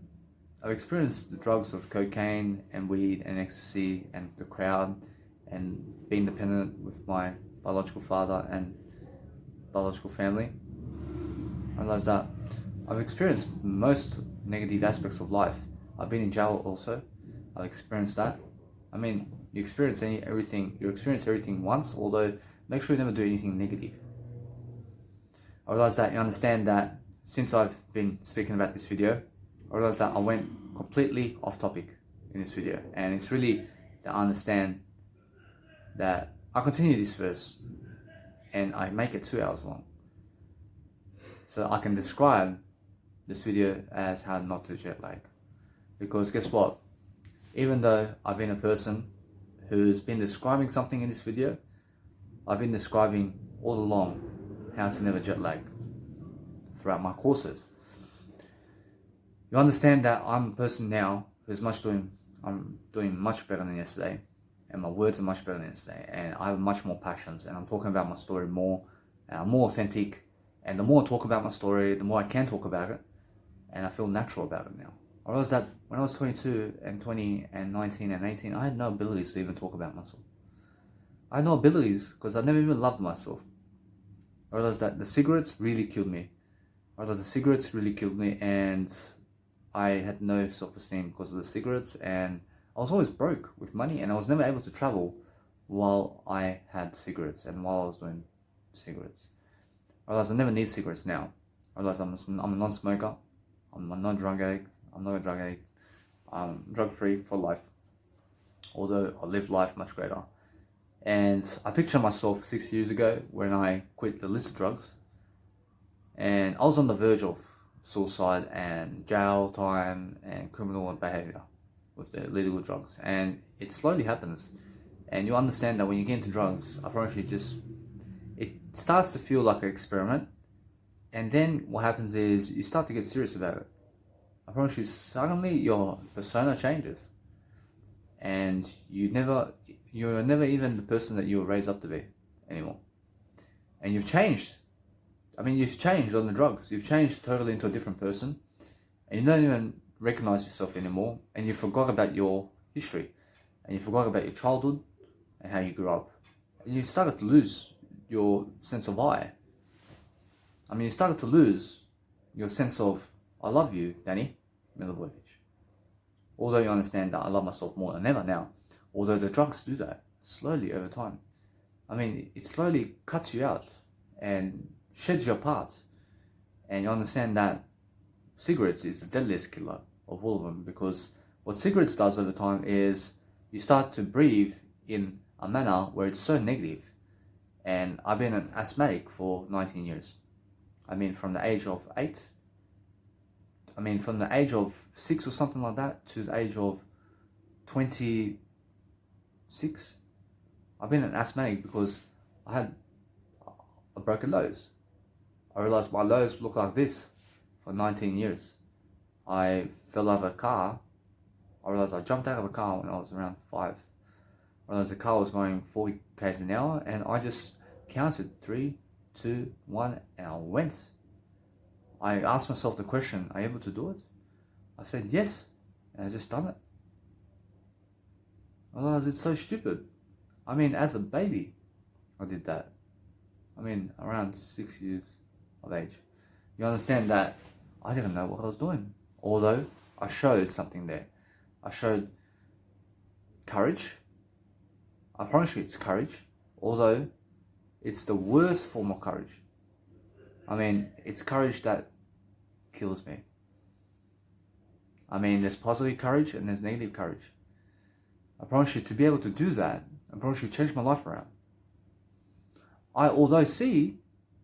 I've experienced the drugs of cocaine and weed and ecstasy and the crowd and being dependent with my biological father and biological family. I realized that I've experienced most negative aspects of life. I've been in jail also. I've experienced that. I mean, you experience everything once, although make sure you never do anything negative. I realized that you understand that since I've been speaking about this video, I realized that I went completely off topic in this video, and it's really to understand that I continue this verse and I make it 2 hours long so I can describe this video as how not to jet lag. Because guess what? Even though I've been a person who's been describing something in this video, I've been describing all along how to never jet lag throughout my courses. You understand that I'm a person now who's I'm doing much better than yesterday, and my words are much better than yesterday, and I have much more passions, and I'm talking about my story more, and I'm more authentic, and the more I talk about my story, the more I can talk about it, and I feel natural about it now. I realized that when I was 22 and 20 and 19 and 18, I had no abilities to even talk about myself. I had no abilities because I never even loved myself. I realized that the cigarettes really killed me. I realized the cigarettes really killed me, and I had no self-esteem because of the cigarettes, and I was always broke with money, and I was never able to travel while I had cigarettes and while I was doing cigarettes. I realized I never need cigarettes now. I realized I'm a non-smoker. I'm a non-drug addict. I'm not a drug addict. I'm drug-free for life. Although I live life much greater. And I picture myself 6 years ago when I quit the illicit drugs. And I was on the verge of suicide and jail time and criminal behavior with the illegal drugs. And it slowly happens. And you understand that when you get into drugs, I promise you, it starts to feel like an experiment. And then what happens is you start to get serious about it. I promise you, suddenly your persona changes. And you're never even the person that you were raised up to be anymore. And you've changed. I mean, you've changed on the drugs. You've changed totally into a different person. And you don't even recognize yourself anymore. And you forgot about your history. And you forgot about your childhood and how you grew up. And you started to lose your sense of I. I mean, you started to lose your sense of, I love you, Danny Milivojevic. Although you understand that I love myself more than ever now. Although the drugs do that slowly over time. I mean, it slowly cuts you out and sheds you apart. And you understand that cigarettes is the deadliest killer of all of them, because what cigarettes does over time is you start to breathe in a manner where it's so negative. And I've been an asthmatic for 19 years. I mean, from the age of 6 or something like that to the age of 26, I've been an asthmatic because I had a broken nose. I realized my nose looked like this for 19 years. I fell out of a car. I realized I jumped out of a car when I was around 5. I realized the car was going 40 k's an hour, and I just counted 3, 2, 1, and I went. I asked myself the question, are you able to do it? I said yes, and I just done it. I realized it's so stupid. I mean, as a baby, I did that. I mean, around 6 years of age. You understand that I didn't know what I was doing. Although I showed something there. I showed courage. I promise you it's courage. Although it's the worst form of courage. I mean, it's courage that kills me. I mean, there's positive courage and there's negative courage. I promise you, to be able to do that, I promise you, change my life around. Although see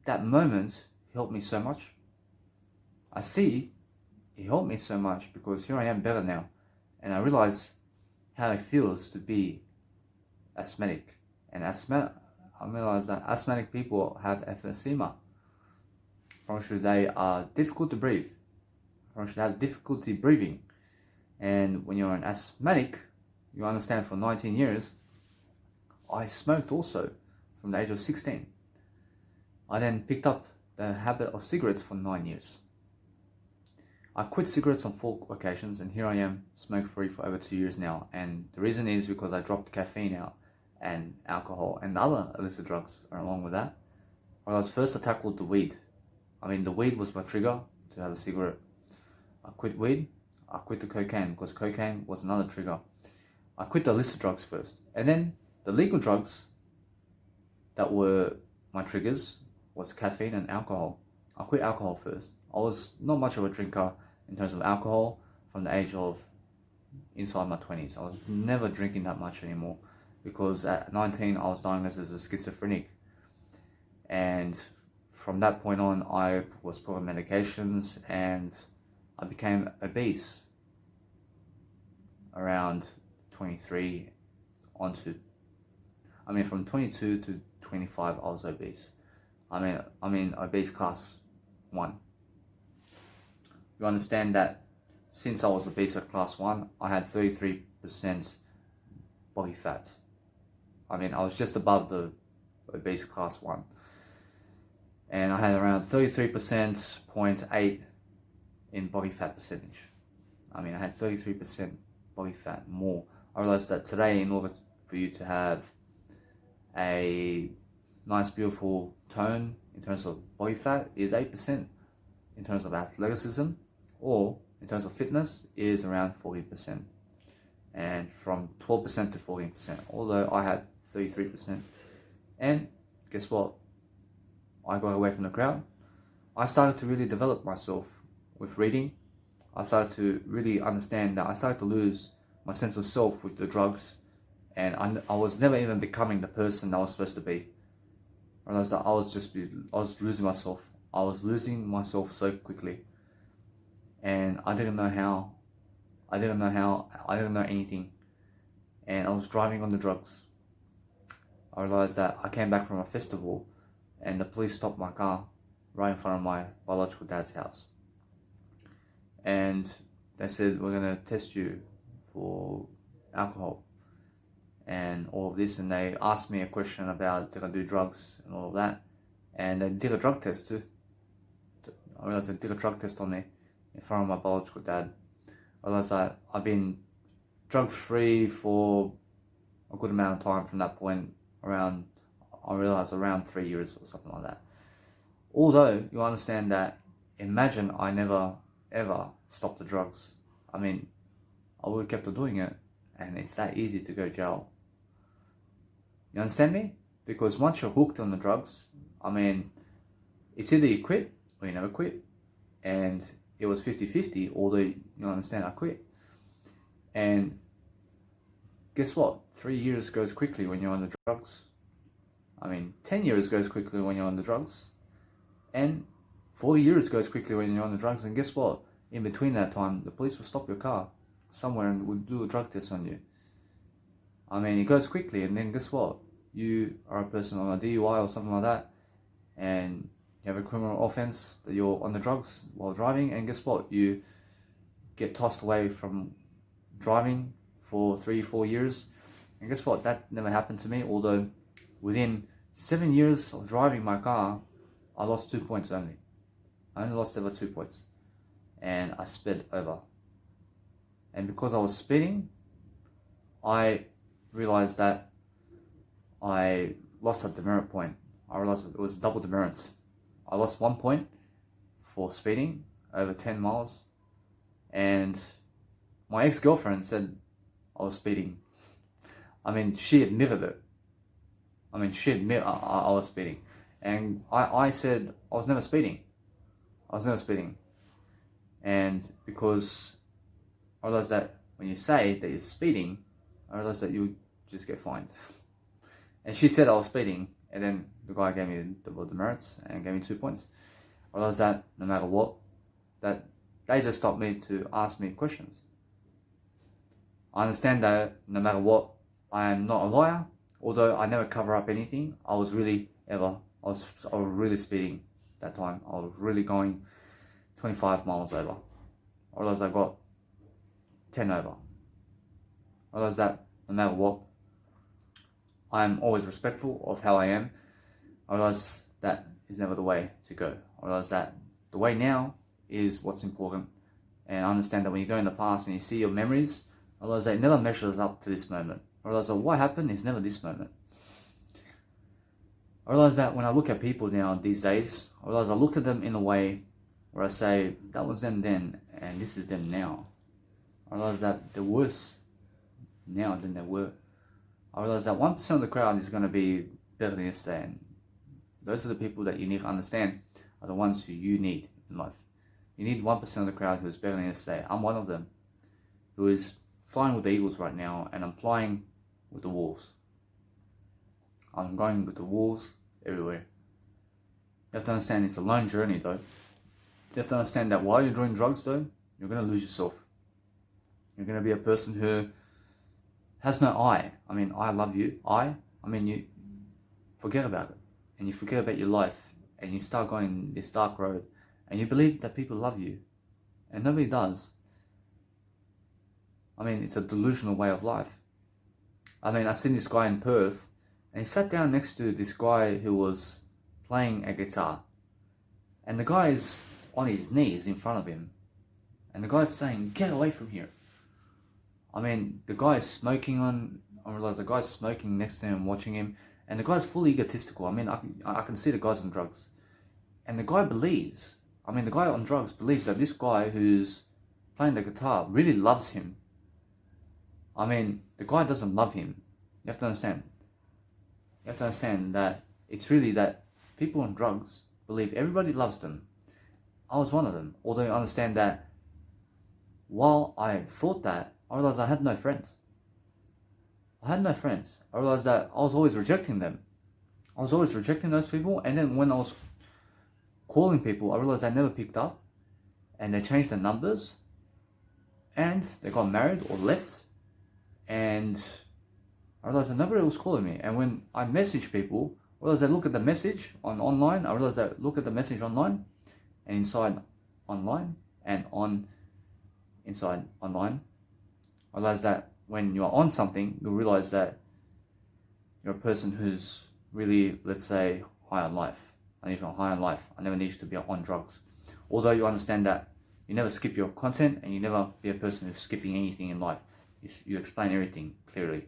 that moment helped me so much. I see it helped me so much because here I am better now. And I realize how it feels to be asthmatic. And I realize that asthmatic people have emphysema. I promise you, they are difficult to breathe. I promise you, they have difficulty breathing. And when you're an asthmatic, you understand, for 19 years, I smoked also from the age of 16. I then picked up the habit of cigarettes for 9 years. I quit cigarettes on 4 occasions, and here I am, smoke-free for over 2 years now. And the reason is because I dropped caffeine out and alcohol and other illicit drugs along with that. Well, first I tackled the weed. I mean, the weed was my trigger to have a cigarette. I quit weed. I quit the cocaine because cocaine was another trigger. I quit the illicit drugs first. And then the legal drugs that were my triggers was caffeine and alcohol. I quit alcohol first. I was not much of a drinker in terms of alcohol from the age of inside my 20s. I was never drinking that much anymore because at 19 I was diagnosed as a schizophrenic. And from that point on, I was put on medications and I became obese around 23 from 22 to 25 I was obese. I mean obese class 1. You understand that since I was obese at class 1, I had 33% body fat. I mean, I was just above the obese class 1. And I had around 33.8 in body fat percentage. I mean, I had 33% body fat more. I realized that today, in order for you to have a nice beautiful tone in terms of body fat is 8%, in terms of athleticism, or in terms of fitness is around 40%, and from 12% to 14%, although I had 33%. And guess what? I got away from the crowd. I started to really develop myself with reading. I started to really understand that I started to lose my sense of self with the drugs, and I was never even becoming the person I was supposed to be. I realized that I was losing myself. I was losing myself so quickly, and I didn't know how. I didn't know anything, and I was driving on the drugs. I realized that I came back from a festival, and the police stopped my car right in front of my biological dad's house. And they said, we're going to test you for alcohol and all of this. And they asked me a question about, did I do drugs and all of that. And they did a drug test too. I realized they did a drug test on me in front of my biological dad. I realized that I've been drug free for a good amount of time from that point, around 3 years or something like that. Although you understand that, imagine I never ever stopped the drugs. I mean, I would have kept on doing it, and it's that easy to go to jail. You understand me? Because once you're hooked on the drugs, I mean, it's either you quit or you never quit. And it was 50-50, although you understand I quit. And guess what? 3 years goes quickly when you're on the drugs. I mean, 10 years goes quickly when you're on the drugs. And 4 years goes quickly when you're on the drugs. And guess what? In between that time, the police will stop your car somewhere and will do a drug test on you. I mean, it goes quickly, and then guess what? You are a person on a DUI or something like that, and you have a criminal offense that you're on the drugs while driving, and guess what? You get tossed away from driving for 3-4 years. And guess what? That never happened to me, although within 7 years of driving my car, I lost 2 points only. I only lost ever 2 points. And I sped over. And because I was speeding, I realized that I lost a demerit point. I realized it was double demerits. I lost 1 point for speeding over 10 miles. And my ex-girlfriend said I was speeding. I mean, she admitted it. I mean, she admitted I was speeding. And I said I was never speeding. And because I realized that when you say that you're speeding, I realized that you just get fined. And she said I was speeding, and then the guy gave me the demerits and gave me 2 points. I realized that no matter what, that they just stopped me to ask me questions. I understand that no matter what, I am not a liar. Although I never cover up anything, I was really speeding that time. I was really going 25 miles over. I realized I got 10 over. I realized that no matter what, I'm always respectful of how I am. I realized that is never the way to go. I realized that the way now is what's important. And I understand that when you go in the past and you see your memories, I realize that it never measures up to this moment. I realize that what happened is never this moment. I realize that when I look at people now these days, I realize I look at them in a way where I say, that was them then, and this is them now. I realize that they're worse now than they were. I realize that 1% of the crowd is going to be better than yesterday, and those are the people that you need to understand are the ones who you need in life. You need 1% of the crowd who is better than yesterday. I'm one of them, who is flying with the eagles right now, and I'm flying with the wolves. I'm going with the wolves everywhere. You have to understand it's a long journey though. You have to understand that while you're doing drugs though, you're going to lose yourself. You're going to be a person who has no I. I mean, I love you. I mean, you forget about it. And you forget about your life. And you start going this dark road. And you believe that people love you. And nobody does. I mean, it's a delusional way of life. I mean, I seen this guy in Perth, and he sat down next to this guy who was playing a guitar. And the guy is on his knees in front of him. And the guy's saying, get away from here. I mean, the guy is smoking I realized the guy's smoking next to him, watching him. And the guy's fully egotistical. I mean, I can see the guy's on drugs. And the guy believes, the guy on drugs believes that this guy who's playing the guitar really loves him. I mean, the guy doesn't love him. You have to understand. You have to understand that it's really that people on drugs believe everybody loves them. I was one of them. Although I understand that while I thought that, I realized I had no friends. I realized that I was always rejecting them. I was always rejecting those people. And then when I was calling people, I realized they never picked up. And they changed their numbers. And they got married or left. And I realized that nobody was calling me. And when I message people, I realized they look at the message online. I realized they look at the message online. And inside online. And inside online. I realized that when you're on something, you'll realize that you're a person who's really, let's say, high on life. I need you on high on life. I never need you to be on drugs. Although you understand that you never skip your content and you never be a person who's skipping anything in life. You explain everything clearly.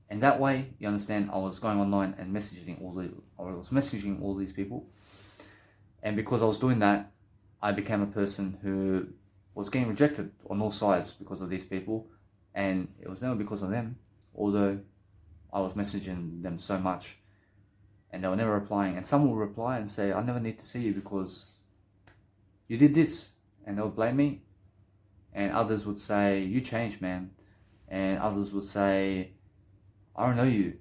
And that way, you understand, I was going online and messaging all these people. And because I was doing that, I became a person who was getting rejected on all sides because of these people. And it was never because of them, although I was messaging them so much and they were never replying. And some will reply and say, I never need to see you because you did this, and they'll blame me. And others would say, you changed, man. And others would say, I don't know you.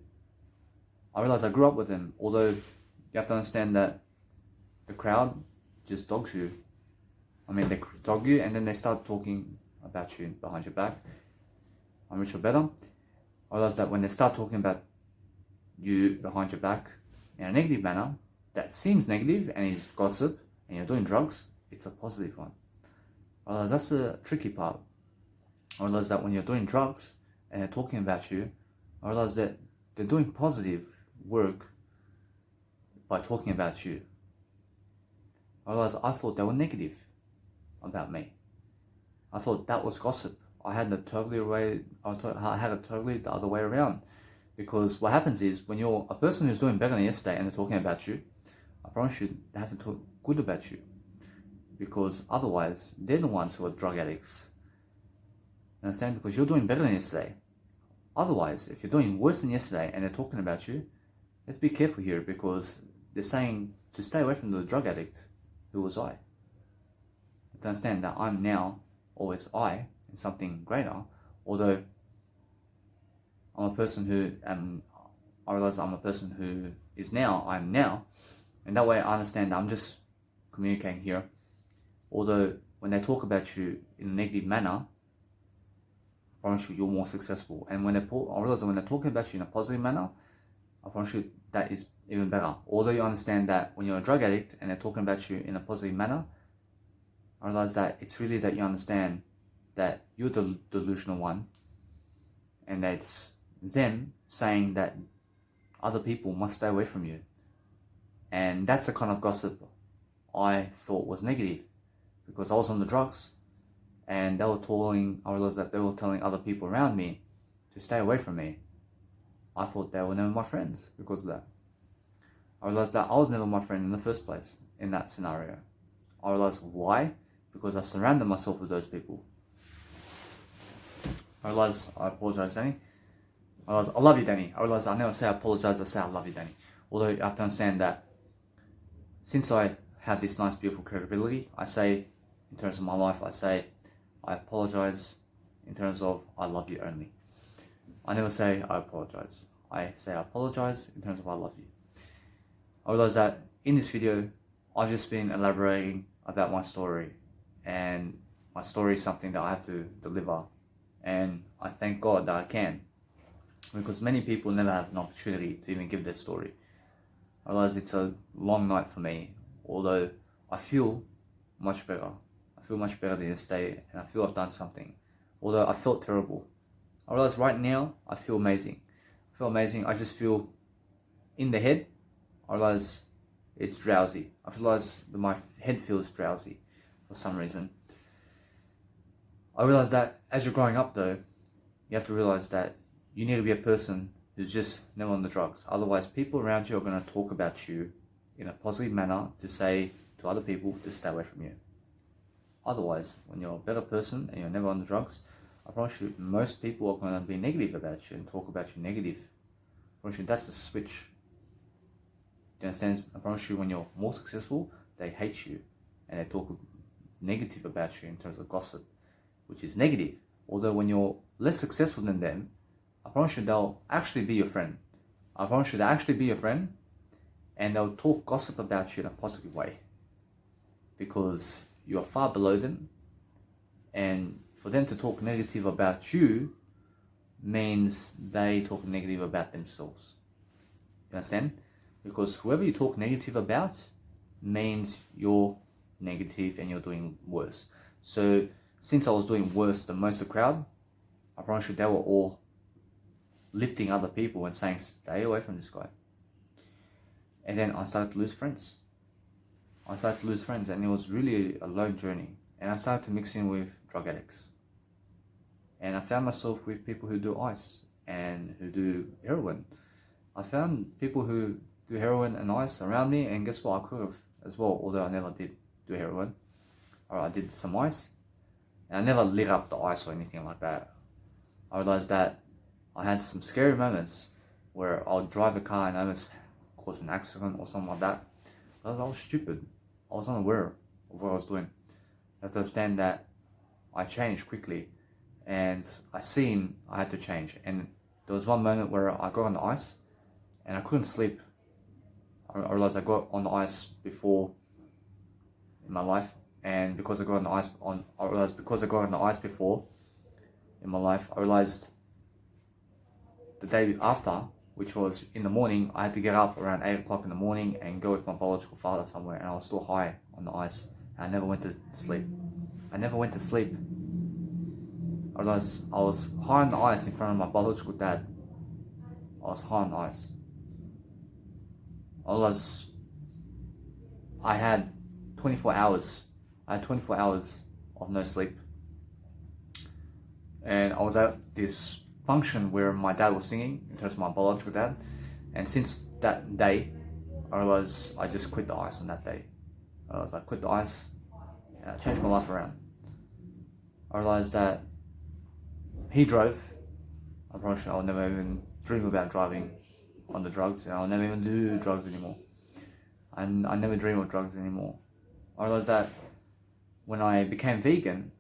I realized I grew up with them, although you have to understand that the crowd just dogs you. They dog you and then they start talking about you behind your back. I'm rich or better. I realized that when they start talking about you behind your back in a negative manner, that seems negative and is gossip and you're doing drugs, it's a positive one. I realized that's the tricky part. I realized that when you're doing drugs and they're talking about you, I realized that they're doing positive work by talking about you. I realized I thought they were negative about me. I thought that was gossip. I had it totally the other way around. Because what happens is, when you're a person who's doing better than yesterday and they're talking about you, I promise you, they have to talk good about you. Because otherwise, they're the ones who are drug addicts. You understand? Because you're doing better than yesterday. Otherwise, if you're doing worse than yesterday and they're talking about you, you have to be careful here, because they're saying to stay away from the drug addict who was I. You have to understand that I'm now always I in something greater, although I'm a person who I realize I'm a person who is now, I'm now, and that way I understand that I'm just communicating here. Although when they talk about you in a negative manner, I promise you, you're more successful. And I realize that when they're talking about you in a positive manner, I promise you that is even better. Although you understand that when you're a drug addict and they're talking about you in a positive manner, I realize that it's really that you understand that you're the delusional one, and that it's them saying that other people must stay away from you. And that's the kind of gossip I thought was negative, because I was on the drugs and I realized that they were telling other people around me to stay away from me. I thought they were never my friends because of that. I realized that I was never my friend in the first place in that scenario. I realized why? Because I surrounded myself with those people. I realized, I apologize, Danny. I realized, I love you, Danny. I realized I never say I apologize, I say I love you, Danny. Although you have to understand that since I have this nice, beautiful credibility, I say, in terms of my life, I say, I apologize in terms of I love you only. I never say I apologize. I say I apologize in terms of I love you. I realized that in this video, I've just been elaborating about my story, and my story is something that I have to deliver, and I thank God that I can, because many people never have an opportunity to even give their story. I realize it's a long night for me, although I feel much better. I feel much better than yesterday, and I feel I've done something, although I felt terrible. I realize right now I feel amazing. I feel amazing. I just feel in the head, I realize it's drowsy. I realize that my head feels drowsy for some reason. I realize that as you're growing up though, you have to realize that you need to be a person who's just never on the drugs. Otherwise, people around you are going to talk about you in a positive manner to say to other people to stay away from you. Otherwise, when you're a better person and you're never on the drugs, I promise you, most people are going to be negative about you and talk about you negative. I promise you, that's the switch. Do you understand? I promise you, when you're more successful, they hate you and they talk negative about you in terms of gossip, which is negative. Although when you're less successful than them, I promise you they'll actually be your friend. I promise you they'll actually be your friend, and they'll talk gossip about you in a positive way because you're far below them, and for them to talk negative about you means they talk negative about themselves. You understand? Because whoever you talk negative about means you're negative and you're doing worse. So since I was doing worse than most of the crowd, I promise you they were all lifting other people and saying, stay away from this guy. And then I started to lose friends. And it was really a lone journey. And I started to mix in with drug addicts. And I found myself with people who do ice and who do heroin. I found people who do heroin and ice around me, and guess what? I could have as well, although I never did do heroin. Or I did some ice. And I never lit up the ice or anything like that. I realized that I had some scary moments where I would drive a car and almost cause an accident or something like that. I was stupid. I was unaware of what I was doing. You have to understand that I changed quickly, and I had to change. And there was one moment where I got on the ice and I couldn't sleep. I realized I got on the ice before in my life, and because I got on the ice before in my life, I realized the day after, which was in the morning, I had to get up around 8 o'clock in the morning and go with my biological father somewhere, and I was still high on the ice. I never went to sleep. I realized I was high on the ice in front of my biological dad. I was high on the ice. I realized I had 24 hours. I had 24 hours of no sleep. And I was at this function where my dad was singing, in terms of my biological dad. And since that day, I realized I just quit the ice on that day. I quit the ice and I changed my life around. I realized that he drove. I promise you I'll never even dream about driving on the drugs, and I'll never even do drugs anymore. And I never dream of drugs anymore. I realized that when I became vegan,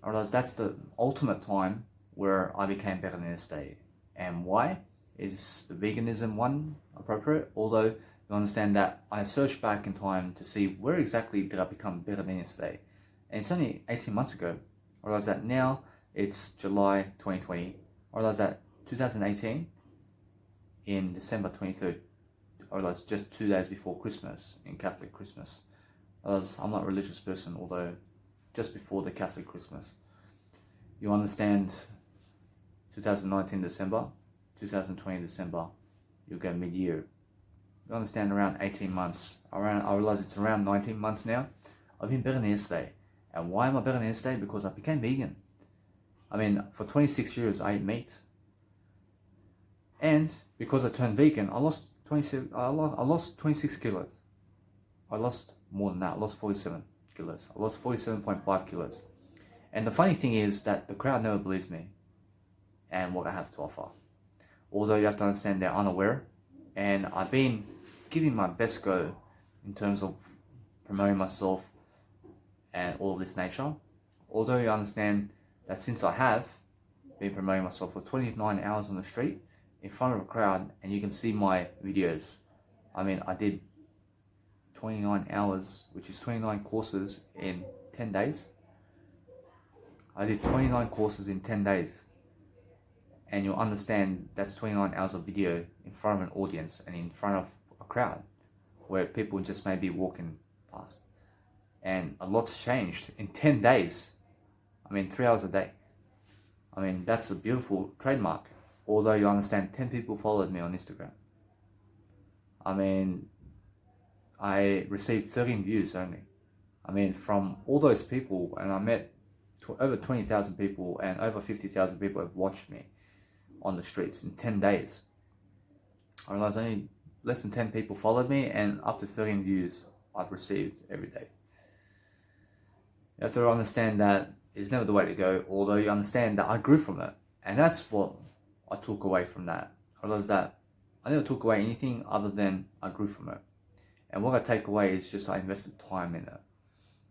I realized that's the ultimate time where I became better than yesterday. And why? Is the veganism one appropriate? Although you understand that I searched back in time to see where exactly did I become better than yesterday. And it's only 18 months ago. I realized that now it's July 2020. I realized that 2018, in December 23rd, I realized just 2 days before Christmas, in Catholic Christmas. I realized I'm not a religious person, although just before the Catholic Christmas. You understand 2019 December, 2020 December, you go mid-year. You understand around 18 months. I realize it's around 19 months now. I've been better than yesterday. And why am I better than yesterday? Because I became vegan. I mean, for 26 years I ate meat. And because I turned vegan, I lost 26 kilos. I lost more than that. I lost 47 kilos. I lost 47.5 kilos. And the funny thing is that the crowd never believes me and what I have to offer. Although you have to understand they're unaware, and I've been giving my best go in terms of promoting myself and all of this nature. Although you understand that since I have been promoting myself for 29 hours on the street in front of a crowd, and you can see my videos. I mean, I did 29 hours, which is 29 courses in 10 days. I did 29 courses in 10 days. And you'll understand that's 29 hours of video in front of an audience and in front of a crowd where people just may be walking past. And a lot's changed in 10 days. I mean, 3 hours a day. I mean, that's a beautiful trademark. Although you understand 10 people followed me on Instagram. I mean, I received 13 views only. I mean, from all those people, and I met over 20,000 people, and over 50,000 people have watched me on the streets in 10 days. I realized only less than 10 people followed me, and up to 13 views I've received every day. You have to understand that it's never the way to go, although you understand that I grew from it. And that's what I took away from that. I realized that I never took away anything other than I grew from it. And what I take away is just I invested time in it.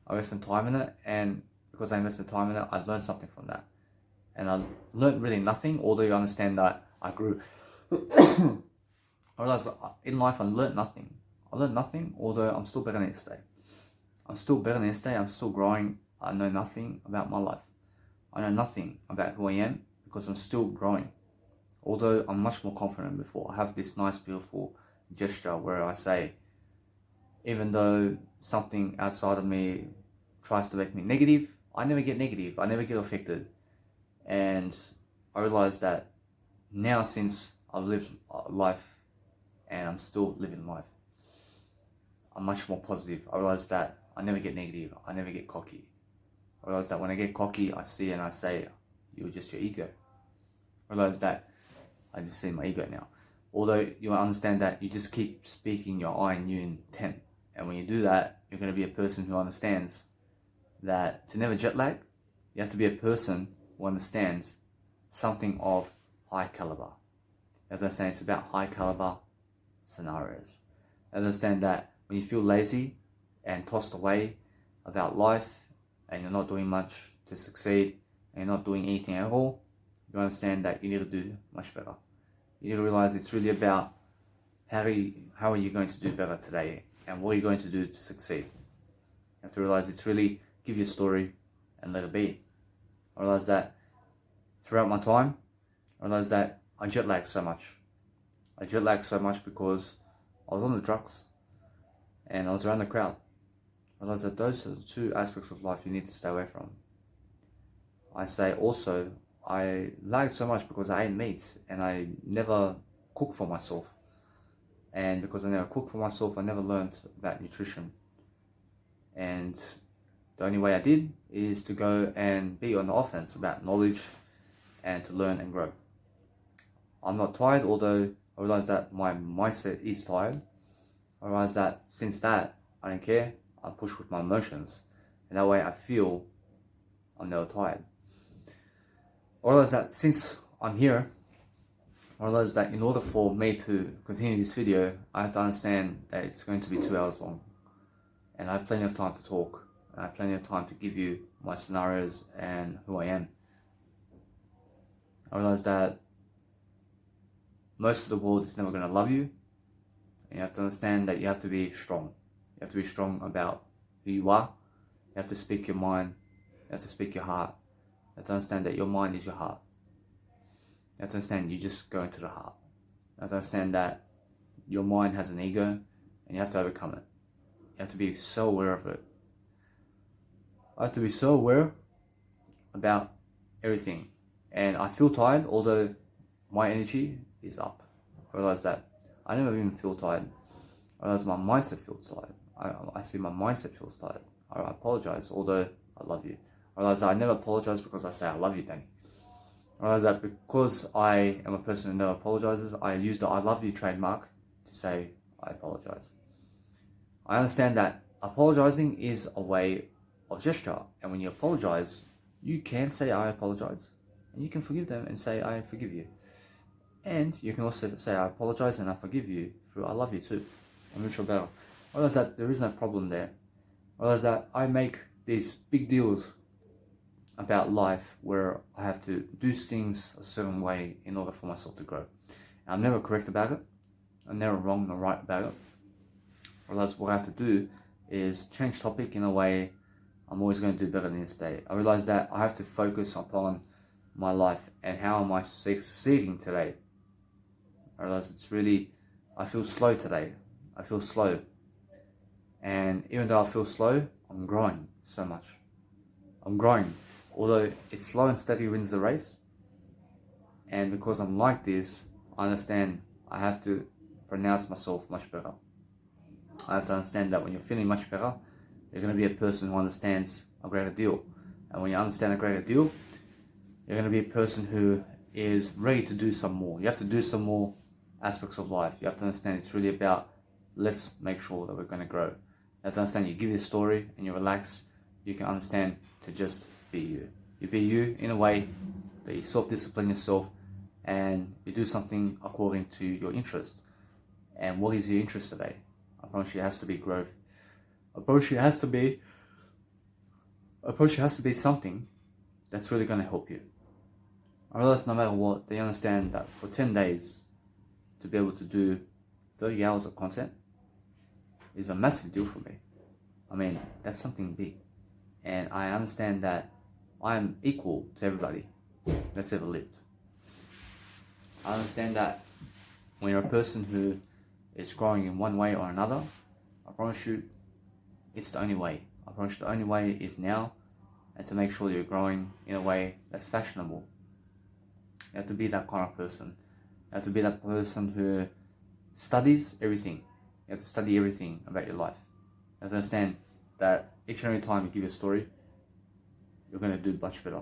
I invested time in it, and because I invested time in it, I learned something from that. And I learned really nothing, although you understand that I grew. I realized in life I learned nothing. I learned nothing, although I'm still better next day. I'm still better next day, I'm still growing. I know nothing about my life. I know nothing about who I am because I'm still growing. Although I'm much more confident than before. I have this nice, beautiful gesture where I say, even though something outside of me tries to make me negative, I never get negative. I never get affected. And I realize that now, since I've lived life and I'm still living life, I'm much more positive. I realize that I never get negative. I never get cocky. I realize that when I get cocky, I see and I say, you're just your ego. I realize that I just see my ego now. Although you understand that you just keep speaking your I and you in 10. And when you do that, you're going to be a person who understands that to never jet lag, you have to be a person who understands something of high caliber. As I say, it's about high caliber scenarios. Understand that when you feel lazy and tossed away about life and you're not doing much to succeed and you're not doing anything at all, you understand that you need to do much better. You need to realize it's really about how are you going to do better today and what are you going to do to succeed. You have to realize it's really give your story and let it be. I realized that throughout my time, I realized that I jet lagged so much. I jet lagged so much because I was on the drugs and I was around the crowd. I realized that those are the two aspects of life you need to stay away from. I say also, I lagged so much because I ate meat and I never cooked for myself. And because I never cooked for myself, I never learned about nutrition. And the only way I did is to go and be on the offense about knowledge and to learn and grow. I'm not tired, although I realize that my mindset is tired. I realize that since that, I don't care. I push with my emotions. And that way I feel I'm never tired. I realize that since I'm here, I realize that in order for me to continue this video, I have to understand that it's going to be 2 hours long. And I have plenty of time to talk. I have plenty of time to give you my scenarios and who I am. I realize that most of the world is never going to love you. And you have to understand that you have to be strong. You have to be strong about who you are. You have to speak your mind. You have to speak your heart. You have to understand that your mind is your heart. You have to understand you just go into the heart. You have to understand that your mind has an ego and you have to overcome it. You have to be so aware of it. I have to be so aware about everything. And I feel tired, although my energy is up. I realize that I never even feel tired. I realize my mindset feels tired. I see my mindset feels tired. I apologize, although I love you. I realize that I never apologize because I say I love you, Danny. I realize that because I am a person who never apologizes, I use the I love you trademark to say I apologize. I understand that apologizing is a way of gesture, and when you apologize, you can say I apologize, and you can forgive them and say I forgive you. And you can also say I apologize and I forgive you through I love you too, a mutual battle. I realize that there is no problem there. I realize that I make these big deals about life where I have to do things a certain way in order for myself to grow. And I'm never correct about it. I'm never wrong nor right about it. I realize what I have to do is change topic in a way I'm always going to do better than yesterday. I realize that I have to focus upon my life and how am I succeeding today. I realize it's really, I feel slow today. I feel slow. And even though I feel slow, I'm growing so much. I'm growing. Although it's slow and steady wins the race. And because I'm like this, I understand I have to pronounce myself much better. I have to understand that when you're feeling much better, you're going to be a person who understands a greater deal. And when you understand a greater deal, you're going to be a person who is ready to do some more. You have to do some more aspects of life. You have to understand it's really about, let's make sure that we're going to grow. You have to understand, you give your story and you relax, you can understand to just be you. You be you in a way that you self-discipline yourself and you do something according to your interest. And what is your interest today? I promise you it has to be growth. I promise you it has to be something that's really going to help you. I realize no matter what, they understand that for 10 days to be able to do 30 hours of content is a massive deal for me. I mean, that's something big. And I understand that I am equal to everybody that's ever lived. I understand that when you're a person who is growing in one way or another, I promise you, it's the only way. I promise you the only way is now, and to make sure you're growing in a way that's fashionable. You have to be that kind of person. You have to be that person who studies everything. You have to study everything about your life. You have to understand that each and every time you give a story, you're going to do much better.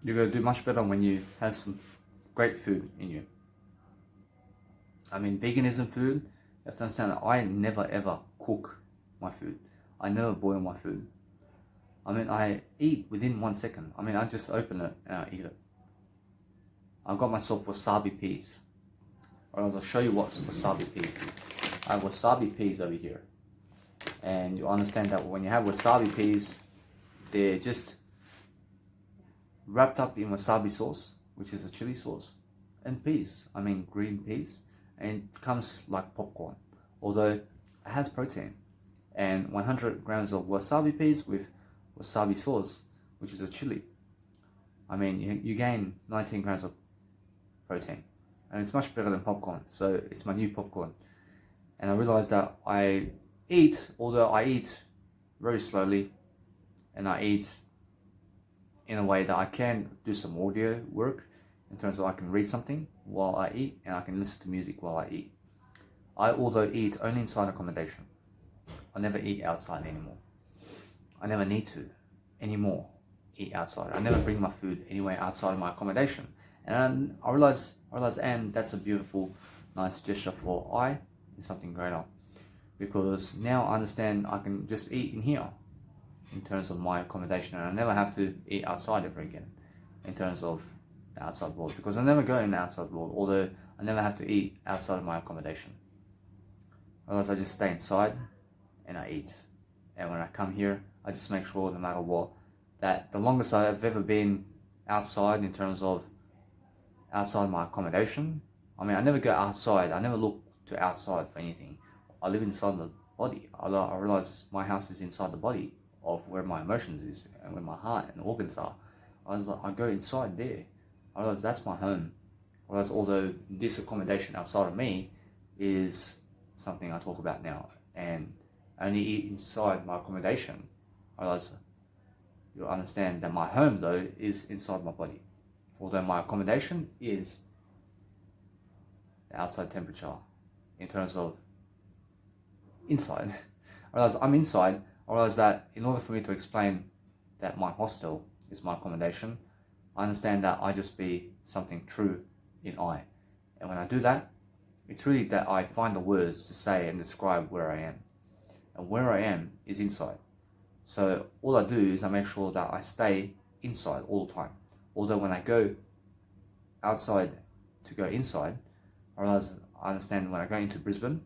You're going to do much better when you have some great food in you. I mean, veganism food, you have to understand that I never ever cook my food. I never boil my food. I mean, I eat within 1 second. I mean, I just open it and I eat it. I got myself wasabi peas. Alright, I'll show you what wasabi peas is. I have wasabi peas over here. And you understand that when you have wasabi peas, they're just wrapped up in wasabi sauce, which is a chili sauce, and peas. I mean, green peas. And it comes like popcorn, although it has protein. And 100 grams of wasabi peas with wasabi sauce, which is a chili. I mean, you gain 19 grams of protein. And it's much better than popcorn, so it's my new popcorn. And I realized that although I eat very slowly, and I eat in a way that I can do some audio work, in terms of I can read something while I eat, and I can listen to music while I eat. I although eat only inside accommodation. I never eat outside anymore. I never need to anymore eat outside. I never bring my food anywhere outside of my accommodation. And I realize, and that's a beautiful, nice gesture for I is something greater. Because now I understand I can just eat in here in terms of my accommodation, and I never have to eat outside ever again in terms of the outside world, because I never go in the outside world, although I never have to eat outside of my accommodation. Otherwise I just stay inside and I eat. And when I come here, I just make sure no matter what, that the longest I've ever been outside in terms of outside my accommodation, I mean, I never go outside, I never look to outside for anything. I live inside the body. I realize my house is inside the body of where my emotions is and where my heart and organs are. I go inside there. I realize that's my home. I realize although this accommodation outside of me is something I talk about now, and only eat inside my accommodation, I realize you'll understand that my home though is inside my body. Although my accommodation is the outside temperature in terms of inside. I realize I'm inside. I realize that in order for me to explain that my hostel is my accommodation, I understand that I just be something true in I. And when I do that, it's really that I find the words to say and describe where I am. And where I am is inside. So all I do is I make sure that I stay inside all the time. Although when I go outside to go inside, I understand when I go into Brisbane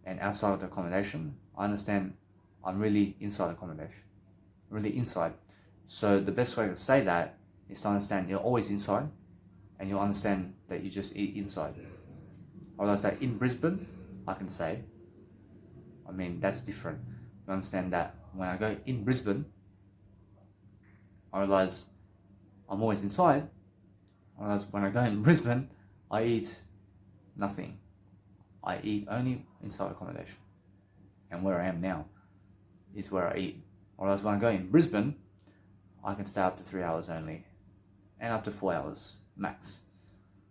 and outside of the accommodation, I understand I'm really inside accommodation, really inside. So the best way to say that is to understand you're always inside, and you'll understand that you just eat inside. I realize that in Brisbane, I can say, I mean, that's different. You understand that when I go in Brisbane, I realize I'm always inside. I realize when I go in Brisbane, I eat nothing. I eat only inside accommodation. And where I am now is where I eat. Whereas when I go in Brisbane, I can stay up to 3 hours only, and up to 4 hours max.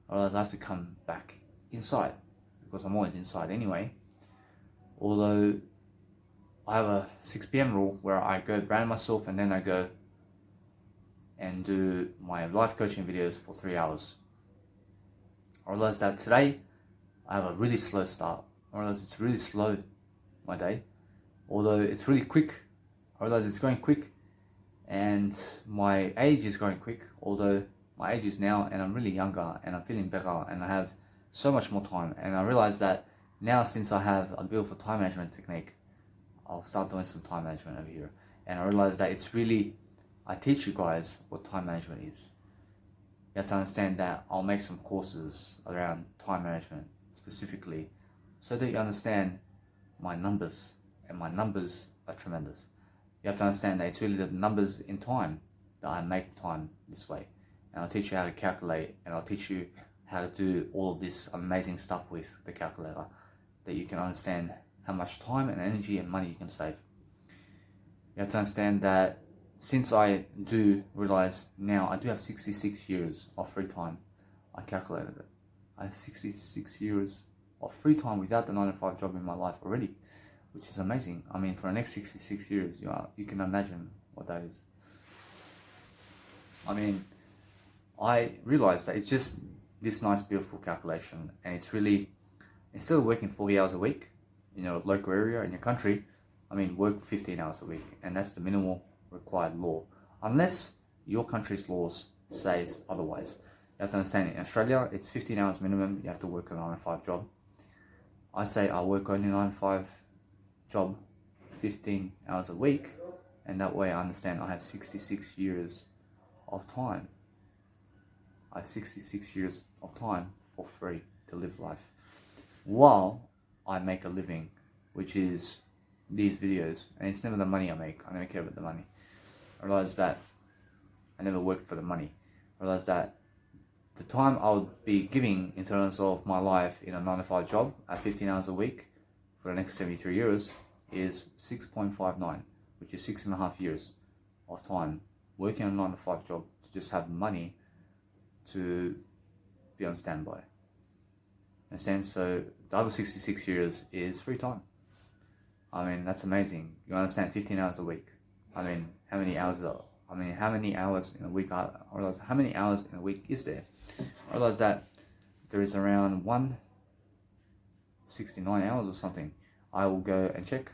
Otherwise I have to come back inside, because I'm always inside anyway. Although I have a 6 p.m. rule where I go brand myself, and then I go and do my life coaching videos for 3 hours. I realized that today I have a really slow start. I realize it's really slow, my day. Although it's really quick, I realize it's going quick, and my age is going quick. Although my age is now, and I'm really younger, and I'm feeling better, and I have so much more time. And I realize that now, since I have a beautiful time management technique, I'll start doing some time management over here. And I realize that it's really, I teach you guys what time management is. You have to understand that I'll make some courses around time management specifically, so that you understand my numbers, and my numbers are tremendous. You have to understand that it's really the numbers in time that I make time this way. And I'll teach you how to calculate, and I'll teach you how to do all of this amazing stuff with the calculator, that you can understand how much time and energy and money you can save. You have to understand that since I do realize now I do have 66 years of free time, I calculated it. I have 66 years of free time without the 9-to-5 job in my life already, which is amazing. I mean, for the next 66 years, you can imagine what that is. I mean, I realized that it's just this nice, beautiful calculation, and it's really, instead of working 40 hours a week in your local area, in your country, I mean, work 15 hours a week, and that's the minimal required law, unless your country's laws says otherwise. You have to understand, in Australia, it's 15 hours minimum. You have to work a 9-to-5 job. I say I work only 9-to-5 job, 15 hours a week, and that way I understand I have 66 years of time. I have 66 years of time for free to live life, while I make a living, which is these videos. And it's never the money I make. I never care about the money. I realize that I never worked for the money. I realize that the time I would be giving in terms of my life in a 9-to-5 job at 15 hours a week for the next 73 years is 6.59, which is 6.5 years of time working a 9-to-5 job to just have money to be on standby. Understand? So the other 66 years is free time. I mean, that's amazing. You understand, 15 hours a week. I mean, how many hours in a week I realize how many hours in a week is there? I realize that there is around 169 hours or something. I will go and check.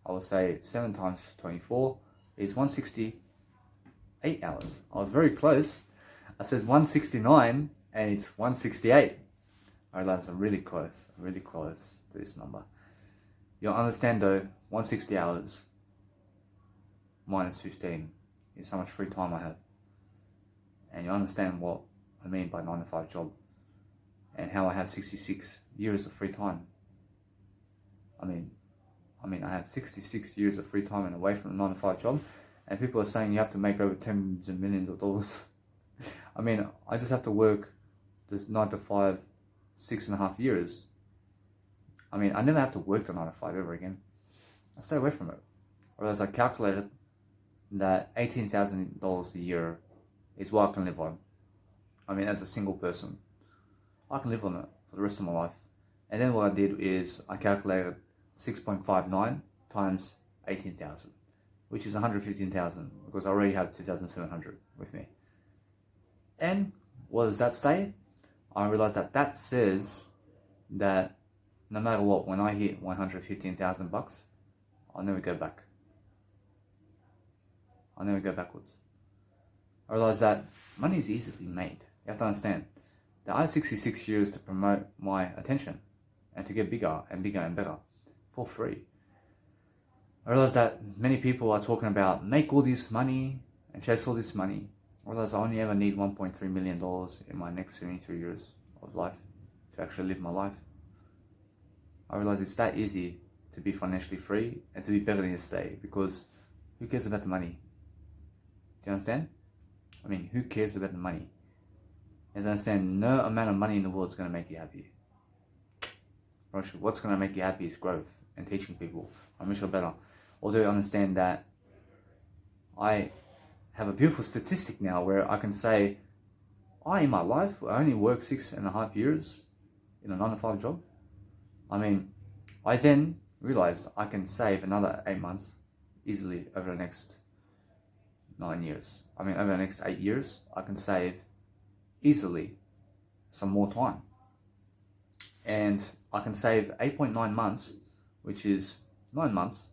I will say 7 times 24 is 168 hours. I was very close. I said 169 and it's 168. I realize I'm really close to this number. You'll understand though, 160 hours minus 15 is how much free time I have. And you understand what I mean by 9-to-5 job, and how I have 66 years of free time. I mean, I have 66 years of free time and away from a 9-to-5 job, and people are saying you have to make over tens of millions of dollars. I mean, I just have to work this 9-to-5 6.5 years. I mean, I never have to work the 9-to-5 ever again. I stay away from it. Whereas I calculated that $18,000 a year is what I can live on. I mean, as a single person, I can live on it for the rest of my life. And then what I did is I calculated 6.59 times 18,000, which is 115,000, because I already have 2,700 with me. And what does that say? I realized that that says that no matter what, when I hit 115,000 bucks, I'll never go back. I'll never go backwards. I realized that money is easily made. You have to understand that I have 66 years to promote my attention and to get bigger and bigger and better for free. I realized that many people are talking about make all this money and chase all this money. I realized I only ever need $1.3 million in my next 73 years of life to actually live my life. I realized it's that easy to be financially free and to be better than yesterday, because who cares about the money? Do you understand? I mean, who cares about the money? You have to understand, no amount of money in the world is going to make you happy. What's going to make you happy is growth and teaching people. I'm much better. Although I understand that I have a beautiful statistic now where I can say, in my life, I only work 6.5 years in a 9-to-5 job. I mean, I then realized I can save another 8 months easily over the next 9 years. I mean, over the next 8 years, I can save easily some more time. And I can save 8.9 months, which is 9 months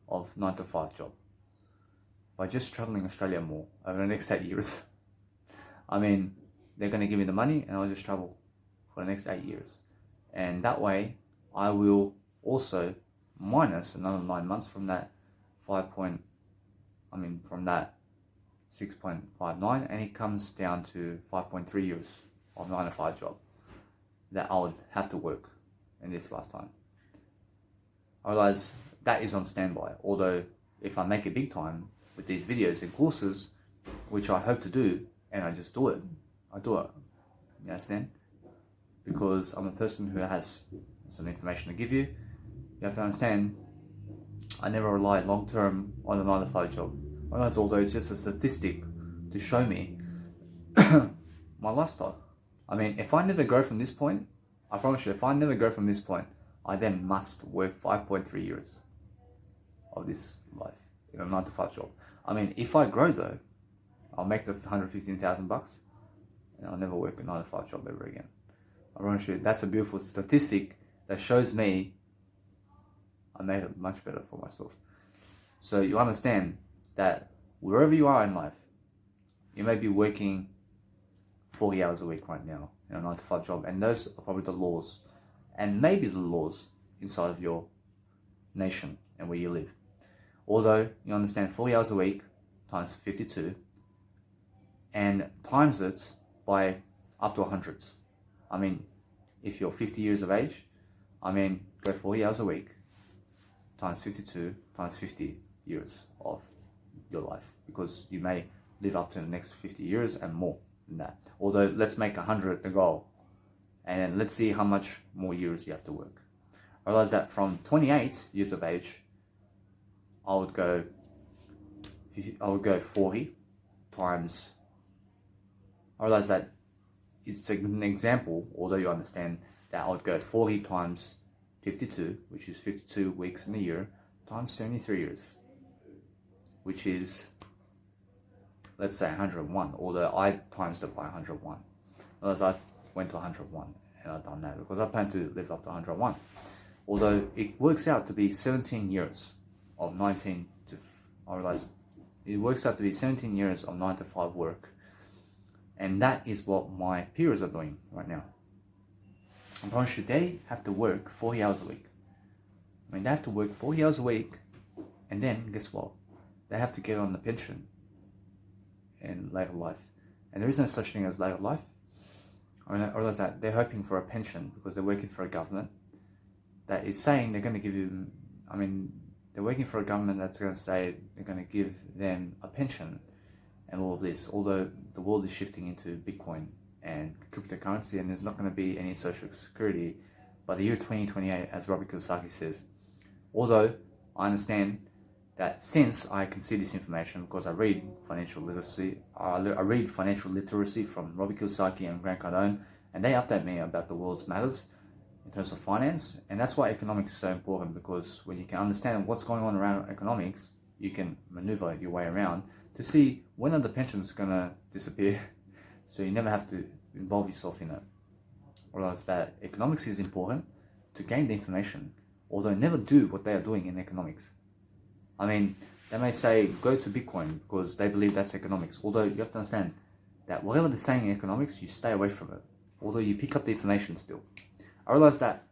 of 9 to 5 job by just traveling Australia more over the next 8 years. I mean, they're going to give me the money and I'll just travel for the next 8 years. And that way I will also minus another 9 months from that from that 6.59, and it comes down to 5.3 years of 9 to 5 job that I would have to work in this lifetime. I realize that is on standby, although if I make it big time with these videos and courses, which I hope to do, and I just do it, you understand? Because I'm a person who has some information to give you. You have to understand, I never rely long term on a 9 to 5 job. I realize although it's just a statistic to show me my lifestyle. I mean, if I never grow from this point, I promise you, if I never grow from this point, I then must work 5.3 years of this life in a 9 to 5 job. I mean, if I grow though, I'll make the $115,000 and I'll never work a 9 to 5 job ever again. I promise you, that's a beautiful statistic that shows me I made it much better for myself. So you understand that wherever you are in life, you may be working 40 hours a week right now in a 9 to 5 job, and those are probably the laws, and maybe the laws inside of your nation and where you live. Although you understand 40 hours a week times 52 and times it by up to 100. I mean, if you're 50 years of age, go 40 hours a week times 52 times 50 years of your life, because you may live up to the next 50 years and more than that. Although let's make 100 a goal, and let's see how much more years you have to work. I realize that from 28 years of age, I would go 40 times. I realize that it's an example, although you understand that I would go 40 times 52, which is 52 weeks in a year, times 73 years, which is, let's say 101, although I times it by 101. Otherwise I went to 101 and I've done that because I plan to live up to 101. Although it works out to be 17 years of 19 to, I realize it works out to be 17 years of 9 to 5 work. And that is what my peers are doing right now. I promise you, they have to work 40 hours a week. They have to work 40 hours a week, and then guess what? They have to get on the pension in later life. And there is no such thing as later life. I realize that they're hoping for a pension because they're working for a government that is saying they're going to give you, they're working for a government that's going to say they're going to give them a pension and all of this. Although the world is shifting into Bitcoin and cryptocurrency, and there's not going to be any social security by the year 2028, as Robert Kiyosaki says. Although I understand that since I can see this information because I read financial literacy, from Robert Kiyosaki and Grant Cardone, and they update me about the world's matters in terms of finance, and that's why economics is so important, because when you can understand what's going on around economics, you can maneuver your way around to see when are the pensions going to disappear. So you never have to involve yourself in it. Realize that economics is important to gain the information, although never do what they are doing in economics. They may say go to Bitcoin because they believe that's economics, although you have to understand that whatever they're saying in economics, you stay away from it, although you pick up the information still. I realize that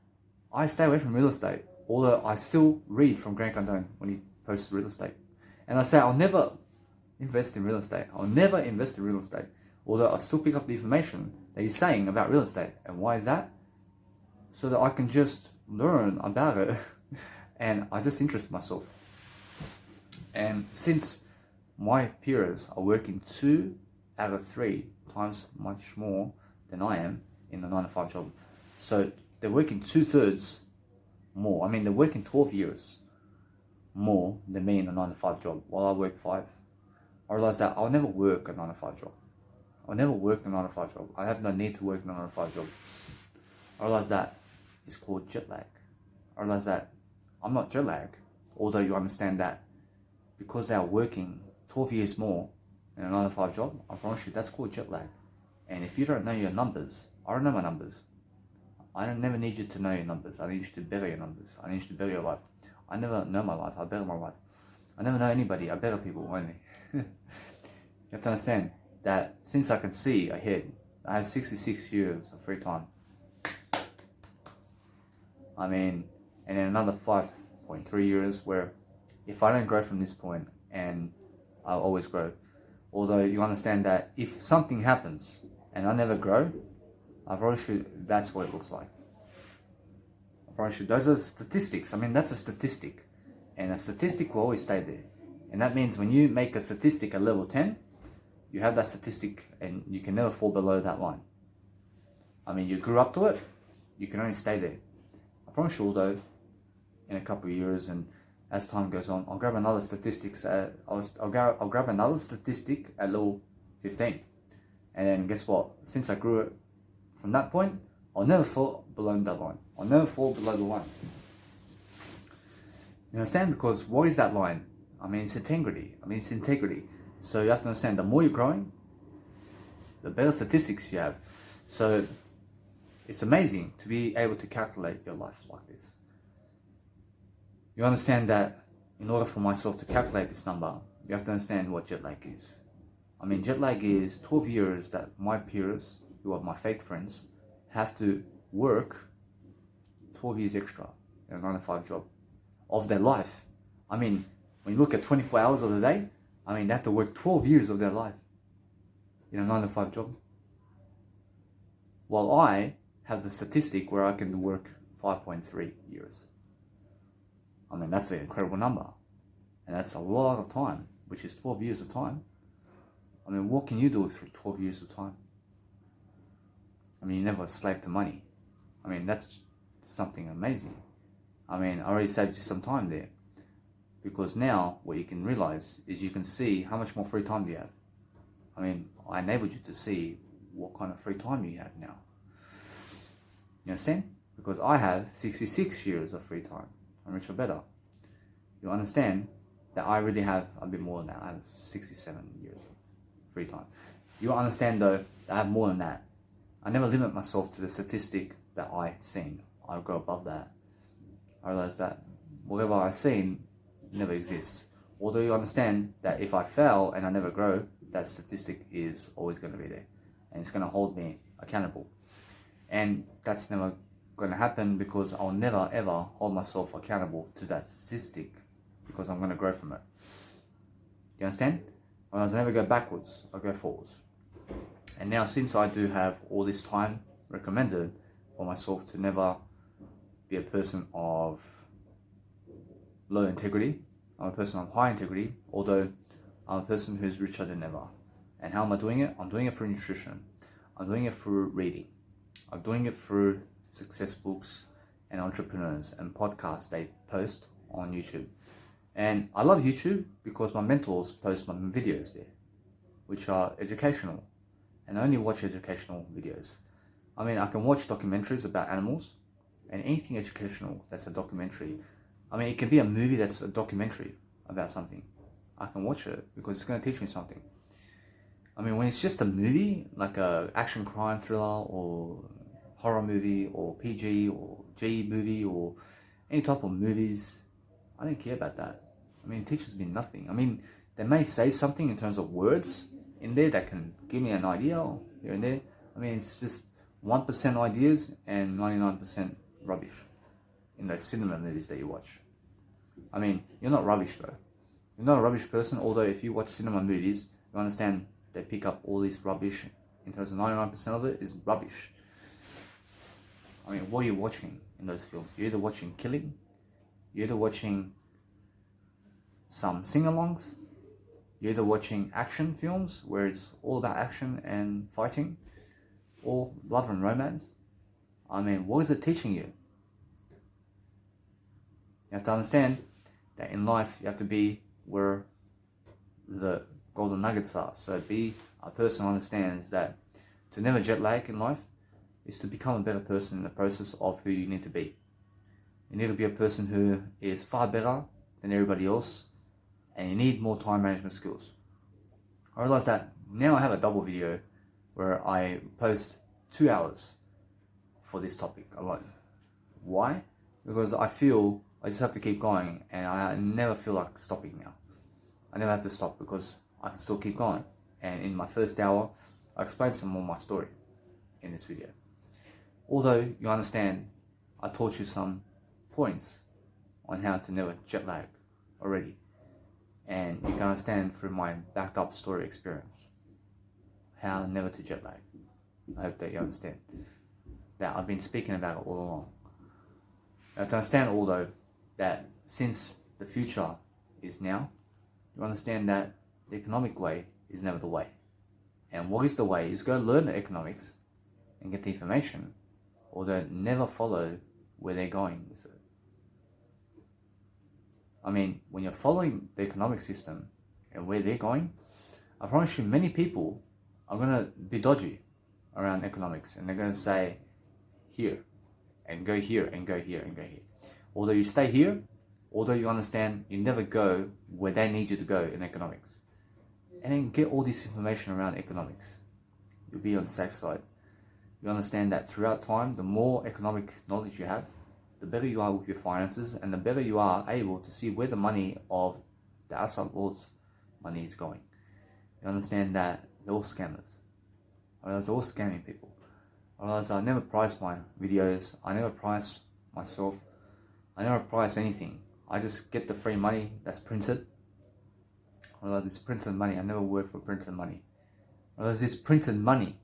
I stay away from real estate, although I still read from Grant Cardone when he posts real estate. And I say I'll never invest in real estate. I'll never invest in real estate. Although I still pick up the information that he's saying about real estate. And why is that? So that I can just learn about it and I just interest myself. And since my peers are working 2 out of 3 times much more than I am in the 9 to 5 job, so they're working 2/3 more. They're working 12 years more than me in a 9 to 5 job while I work 5. I realize that I'll never work a 9 to 5 job. I'll never work a 9 to 5 job. I have no need to work a 9 to 5 job. I realize that it's called jet lag. I realize that I'm not jet lag, although you understand that because they are working 12 years more in a 9 to 5 job, I promise you that's called jet lag. And if you don't know your numbers, I don't know my numbers. I don't never need you to know your numbers. I need you to better your numbers. I need you to better your life. I never know my life. I better my life. I never know anybody. I better people only. You have to understand that since I can see ahead, I have 66 years of free time. I mean, and then another 5.3 years where if I don't grow from this point, and I'll always grow. Although you understand that if something happens and I never grow, I probably should, that's what it looks like. I probably should, those are statistics. I mean, that's a statistic. And a statistic will always stay there. And that means when you make a statistic at level 10, you have that statistic and you can never fall below that line. I mean, you grew up to it, you can only stay there. I promise you, though, in a couple of years and as time goes on, I'll grab another statistics. I'll grab another statistic at level 15. And then guess what? Since I grew it from that point, I'll never fall below that line. I'll never fall below the line. You understand? Because what is that line? I mean, it's integrity. So you have to understand, the more you're growing, the better statistics you have. So it's amazing to be able to calculate your life like this. You understand that in order for myself to calculate this number, you have to understand what jet lag is. I mean, jet lag is 12 years that my peers, who are my fake friends, have to work 12 years extra in a 9-to-5 job of their life. I mean, when you look at 24 hours of the day, I mean, they have to work 12 years of their life in a 9-to-5 job. While I have the statistic where I can work 5.3 years. I mean, that's an incredible number. And that's a lot of time, which is 12 years of time. I mean, what can you do through 12 years of time? I mean, you're never a slave to money. I mean, that's something amazing. I mean, I already saved you some time there. Because now, what you can realize is you can see how much more free time you have. I mean, I enabled you to see what kind of free time you have now. You understand? Because I have 66 years of free time. I'm richer better. You understand that I really have a bit more than that. I have 67 years of free time. You understand though, that I have more than that. I never limit myself to the statistic that I seen. I go above that. I realize that whatever I seen never exists. Although you understand that if I fail and I never grow, that statistic is always going to be there. And it's going to hold me accountable. And that's never going to happen because I'll never ever hold myself accountable to that statistic because I'm going to grow from it. You understand? When I never go backwards, I go forwards. And now since I do have all this time recommended for myself to never be a person of low integrity, I'm a person of high integrity, although I'm a person who's richer than ever. And how am I doing it? I'm doing it through nutrition. I'm doing it through reading. I'm doing it through success books and entrepreneurs and podcasts they post on YouTube. And I love YouTube because my mentors post my videos there, which are educational. And I only watch educational videos. I mean, I can watch documentaries about animals and anything educational that's a documentary. I mean, it can be a movie that's a documentary about something. I can watch it because it's going to teach me something. I mean, when it's just a movie, like a action crime thriller or horror movie or PG or G movie or any type of movies, I don't care about that. I mean, it teaches me nothing. I mean, they may say something in terms of words in there that can give me an idea here and there. I mean, it's just 1% ideas and 99% rubbish in those cinema movies that you watch. I mean, you're not rubbish though. You're not a rubbish person, although if you watch cinema movies, you understand they pick up all this rubbish in terms of 99% of it is rubbish. I mean, what are you watching in those films? You're either watching killing, you're either watching some sing-alongs, you're either watching action films where it's all about action and fighting, or love and romance. I mean, what is it teaching you? You have to understand that in life you have to be where the golden nuggets are. So be a person who understands that to never jet lag in life is to become a better person in the process of who you need to be. You need to be a person who is far better than everybody else, and you need more time management skills. I realize that now I have a double video where I post 2 hours for this topic alone. Why? Because I feel I just have to keep going, and I never feel like stopping now. I never have to stop because I can still keep going. And in my first hour, I explained some more of my story in this video. Although you understand, I taught you some points on how to never jet lag already. And you can understand through my backed up story experience how never to jet lag. I hope that you understand that I've been speaking about it all along. You have to understand although that since the future is now, you understand that the economic way is never the way. And what is the way is go learn the economics and get the information, although never follow where they're going with it. I mean, when you're following the economic system and where they're going, I promise you many people are going to be dodgy around economics, and they're going to say here and go here and go here and go here. Although you stay here, although you understand you never go where they need you to go in economics. And then get all this information around economics. You'll be on the safe side. You understand that throughout time, the more economic knowledge you have, the better you are with your finances, and the better you are able to see where the money of the outside world's money is going. You understand that they're all scammers. I realize they're all scamming people. I realize I never price my videos. I never price myself. I never price anything. I just get the free money that's printed. I realize it's printed money. I never work for printed money. I realize this printed money.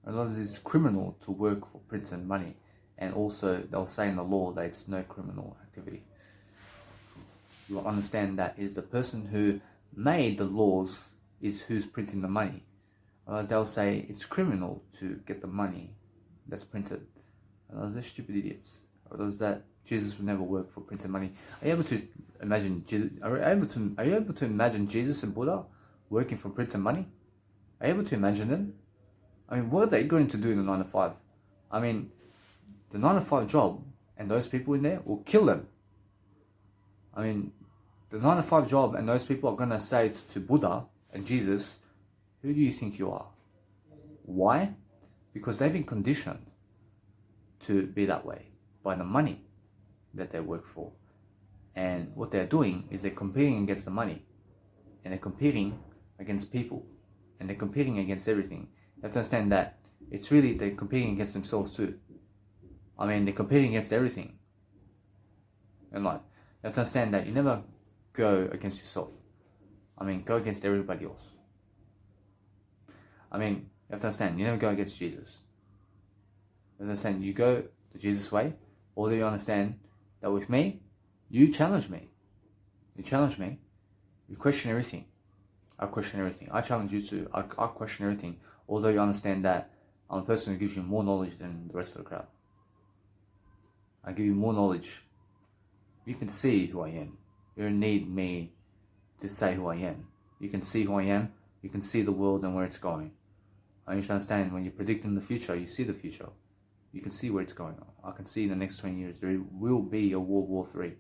I realize it's criminal to work for printed money. And also, they'll say in the law that it's no criminal activity. You'll understand that is the person who made the laws is who's printing the money. Otherwise, they'll say it's criminal to get the money that's printed. Otherwise, they're stupid idiots. Otherwise, that Jesus would never work for printed money. Are you able to imagine? Are you able to imagine Jesus and Buddha working for printed money? Are you able to imagine them? I mean, what are they going to do in the 9 to 5? I mean, the 9 to 5 job and those people in there will kill them. I mean, the 9 to 5 job and those people are going to say to Buddha and Jesus, who do you think you are? Why? Because they've been conditioned to be that way by the money that they work for. And what they're doing is they're competing against the money, and they're competing against people, and they're competing against everything. You have to understand that it's really they're competing against themselves too. I mean, they're competing against everything in life. You have to understand that you never go against yourself. I mean, go against everybody else. I mean, you have to understand, you never go against Jesus. You understand, you go the Jesus way, although you understand that with me, you challenge me. You challenge me. You question everything. I question everything. I challenge you too. I question everything, although you understand that I'm a person who gives you more knowledge than the rest of the crowd. I give you more knowledge. You can see who I am. You don't need me to say who I am. You can see who I am. You can see the world and where it's going. I need to understand when you're predicting the future, you see the future. You can see where it's going. I can see in the next 20 years there will be a World War III.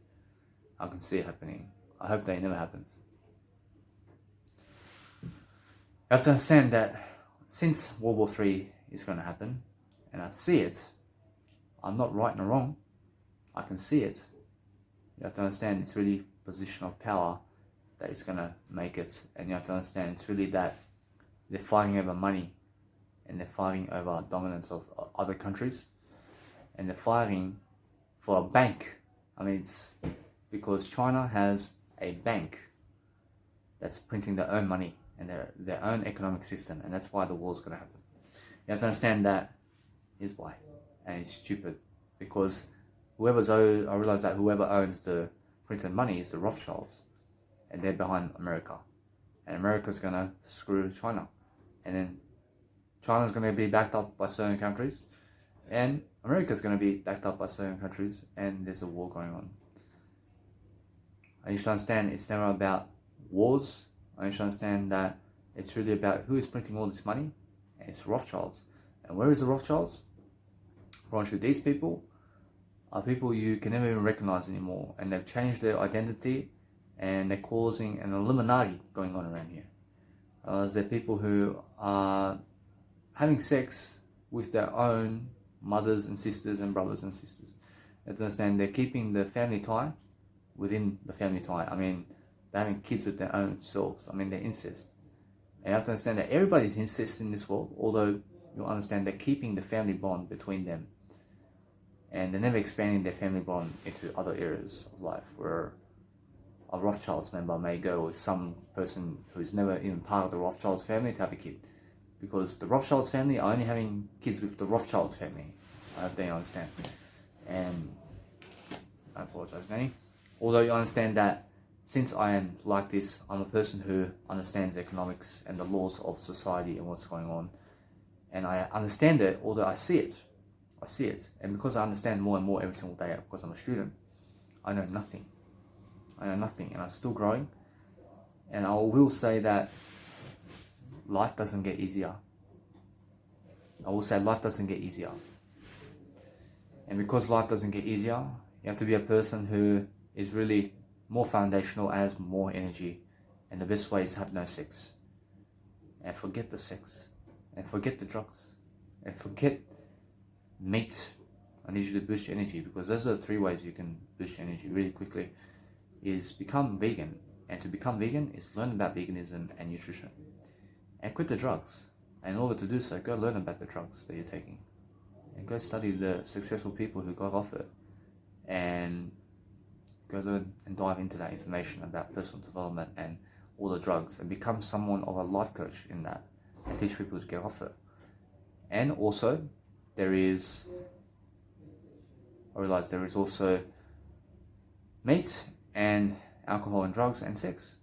I can see it happening. I hope that it never happens. You have to understand that since World War III is going to happen, and I see it, I'm not right nor wrong. I can see it. You have to understand it's really position of power that is going to make it. And you have to understand it's really that they're fighting over money, and they're fighting over dominance of other countries, and they're fighting for a bank. I mean, it's because China has a bank that's printing their own money and their own economic system, and that's why the war's going to happen. You have to understand that is why, and it's stupid because I realize that whoever owns the printed money is the Rothschilds, and they're behind America, and America's going to screw China, and then China's going to be backed up by certain countries, and America's going to be backed up by certain countries, and there's a war going on. I need to understand it's never about wars. I need to understand that it's really about who is printing all this money, and it's Rothschilds. And where is the Rothschilds? These people are people you can never even recognize anymore, and they've changed their identity, and they're causing an Illuminati going on around here. They're people who are having sex with their own mothers and sisters and brothers and sisters. You have to understand they're keeping the family tie within the family tie. I mean, they're having kids with their own selves. I mean, they're incest. And you have to understand that everybody's incest in this world, although you'll understand they're keeping the family bond between them. And they're never expanding their family bond into other areas of life where a Rothschild's member may go with some person who's never even part of the Rothschild's family to have a kid. Because the Rothschild's family are only having kids with the Rothschild's family. I hope they understand. And I apologize, Nanny. Although you understand that since I am like this, I'm a person who understands economics and the laws of society and what's going on. And I understand it, although I see it. I see it. And because I understand more and more every single day, because I'm a student, I know nothing. I know nothing, and I'm still growing. And I will say that life doesn't get easier. I will say life doesn't get easier. And because life doesn't get easier, you have to be a person who is really more foundational, has more energy. And the best way is to have no sex. And forget the sex. And forget the drugs. And forget meat. I need you to boost your energy, because those are the 3 ways you can boost your energy really quickly. Is become vegan. And to become vegan is learn about veganism and nutrition. And quit the drugs. And in order to do so, go learn about the drugs that you're taking. And go study the successful people who got off it. And go learn and dive into that information about personal development and all the drugs, and become someone of a life coach in that, and teach people to get off it. And also, I realize there is also meat and alcohol and drugs and sex.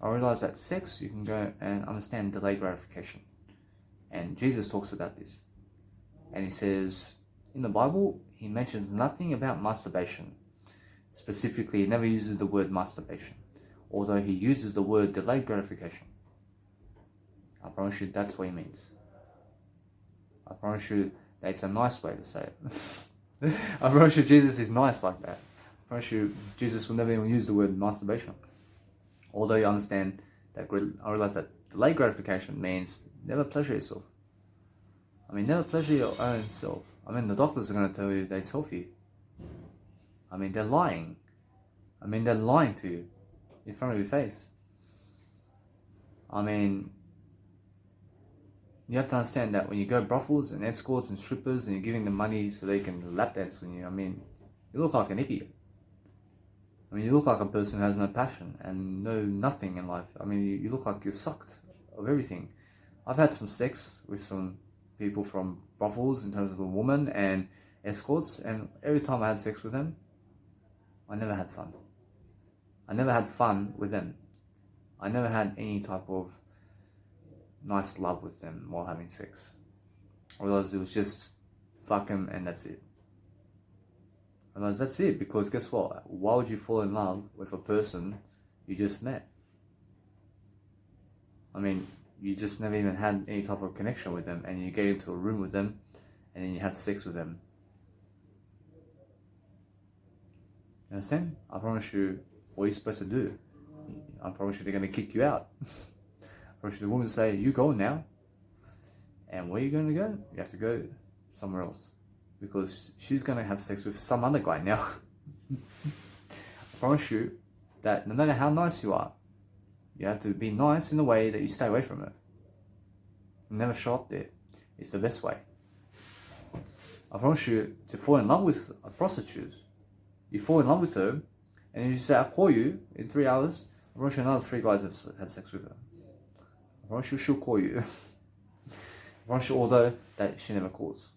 I realize that sex, you can go and understand delayed gratification. And Jesus talks about this. And he says, in the Bible, he mentions nothing about masturbation. Specifically, he never uses the word masturbation, although he uses the word delayed gratification. I promise you that's what he means. I promise you that it's a nice way to say it. I promise you Jesus is nice like that. I promise you Jesus will never even use the word masturbation. Although you understand that, I realize that delayed gratification means never pleasure yourself. I mean, never pleasure your own self. I mean, the doctors are going to tell you that it's healthy. I mean, they're lying. I mean, they're lying to you in front of your face. I mean, you have to understand that when you go brothels and escorts and strippers and you're giving them money so they can lap dance on you, I mean, you look like an idiot. I mean, you look like a person who has no passion and no nothing in life. I mean, you look like you're sucked of everything. I've had some sex with some people from brothels in terms of a woman and escorts, and every time I had sex with them, I never had fun. I never had fun with them. I never had any type of nice love with them while having sex. I realized it was just fuck them and that's it. I realized that's it, because guess what? Why would you fall in love with a person you just met? I mean, you just never even had any type of connection with them, and you get into a room with them and then you have sex with them. You understand? I promise you what you're supposed to do. I promise you they're going to kick you out. I promise you the woman will say, you go now. And where are you going to go? You have to go somewhere else. Because she's going to have sex with some other guy now. I promise you that no matter how nice you are, you have to be nice in a way that you stay away from her. Never show up there. It's the best way. I promise you, to fall in love with a prostitute, you fall in love with her, and you say, I'll call you in 3 hours. I promise you another 3 guys have had sex with her. I promise you she'll call you. I promise you, although that she never calls.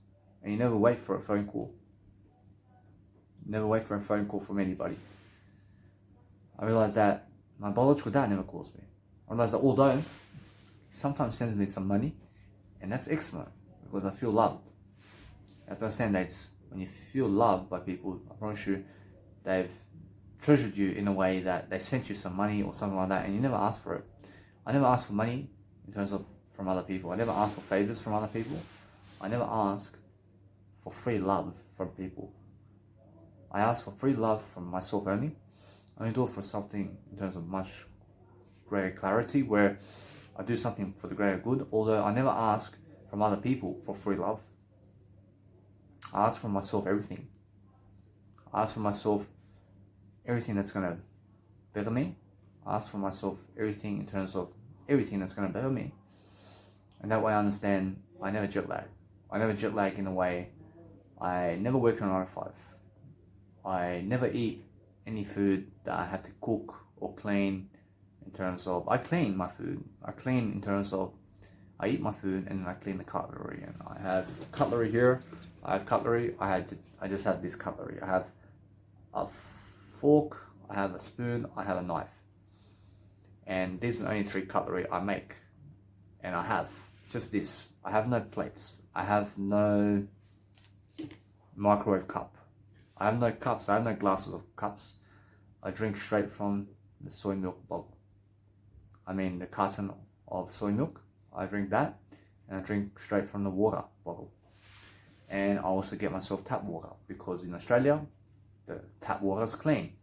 And you never wait for a phone call. Never wait for a phone call from anybody. I realized that my biological dad never calls me. I realized that although he sometimes sends me some money, and that's excellent, because I feel loved. You have to understand that when you feel loved by people, I promise you, they've treasured you in a way that they sent you some money or something like that, and you never ask for it. I never ask for money in terms of from other people. I never ask for favors from other people. I never ask for free love from people. I ask for free love from myself only. I only do it for something in terms of much greater clarity, where I do something for the greater good, although I never ask from other people for free love. I ask for myself everything. I ask for myself everything that's going to better me. I ask for myself everything in terms of everything that's going to better me. And that way I understand I never jet lag. I never jet lag in a way I never work on a 9 to 5. I never eat any food that I have to cook or clean in terms of, I clean my food. I clean in terms of, I eat my food and then I clean the cutlery. And I have cutlery here. I have cutlery. I just have this cutlery. I have a fork, I have a spoon, I have a knife. And these are the only 3 cutlery I make. And I have just this. I have no plates. I have no microwave cup. I have no cups. I have no glasses of cups. I drink straight from the soy milk bottle. I mean the carton of soy milk. I drink that, and I drink straight from the water bottle. And I also get myself tap water because in Australia, the tap water is clean.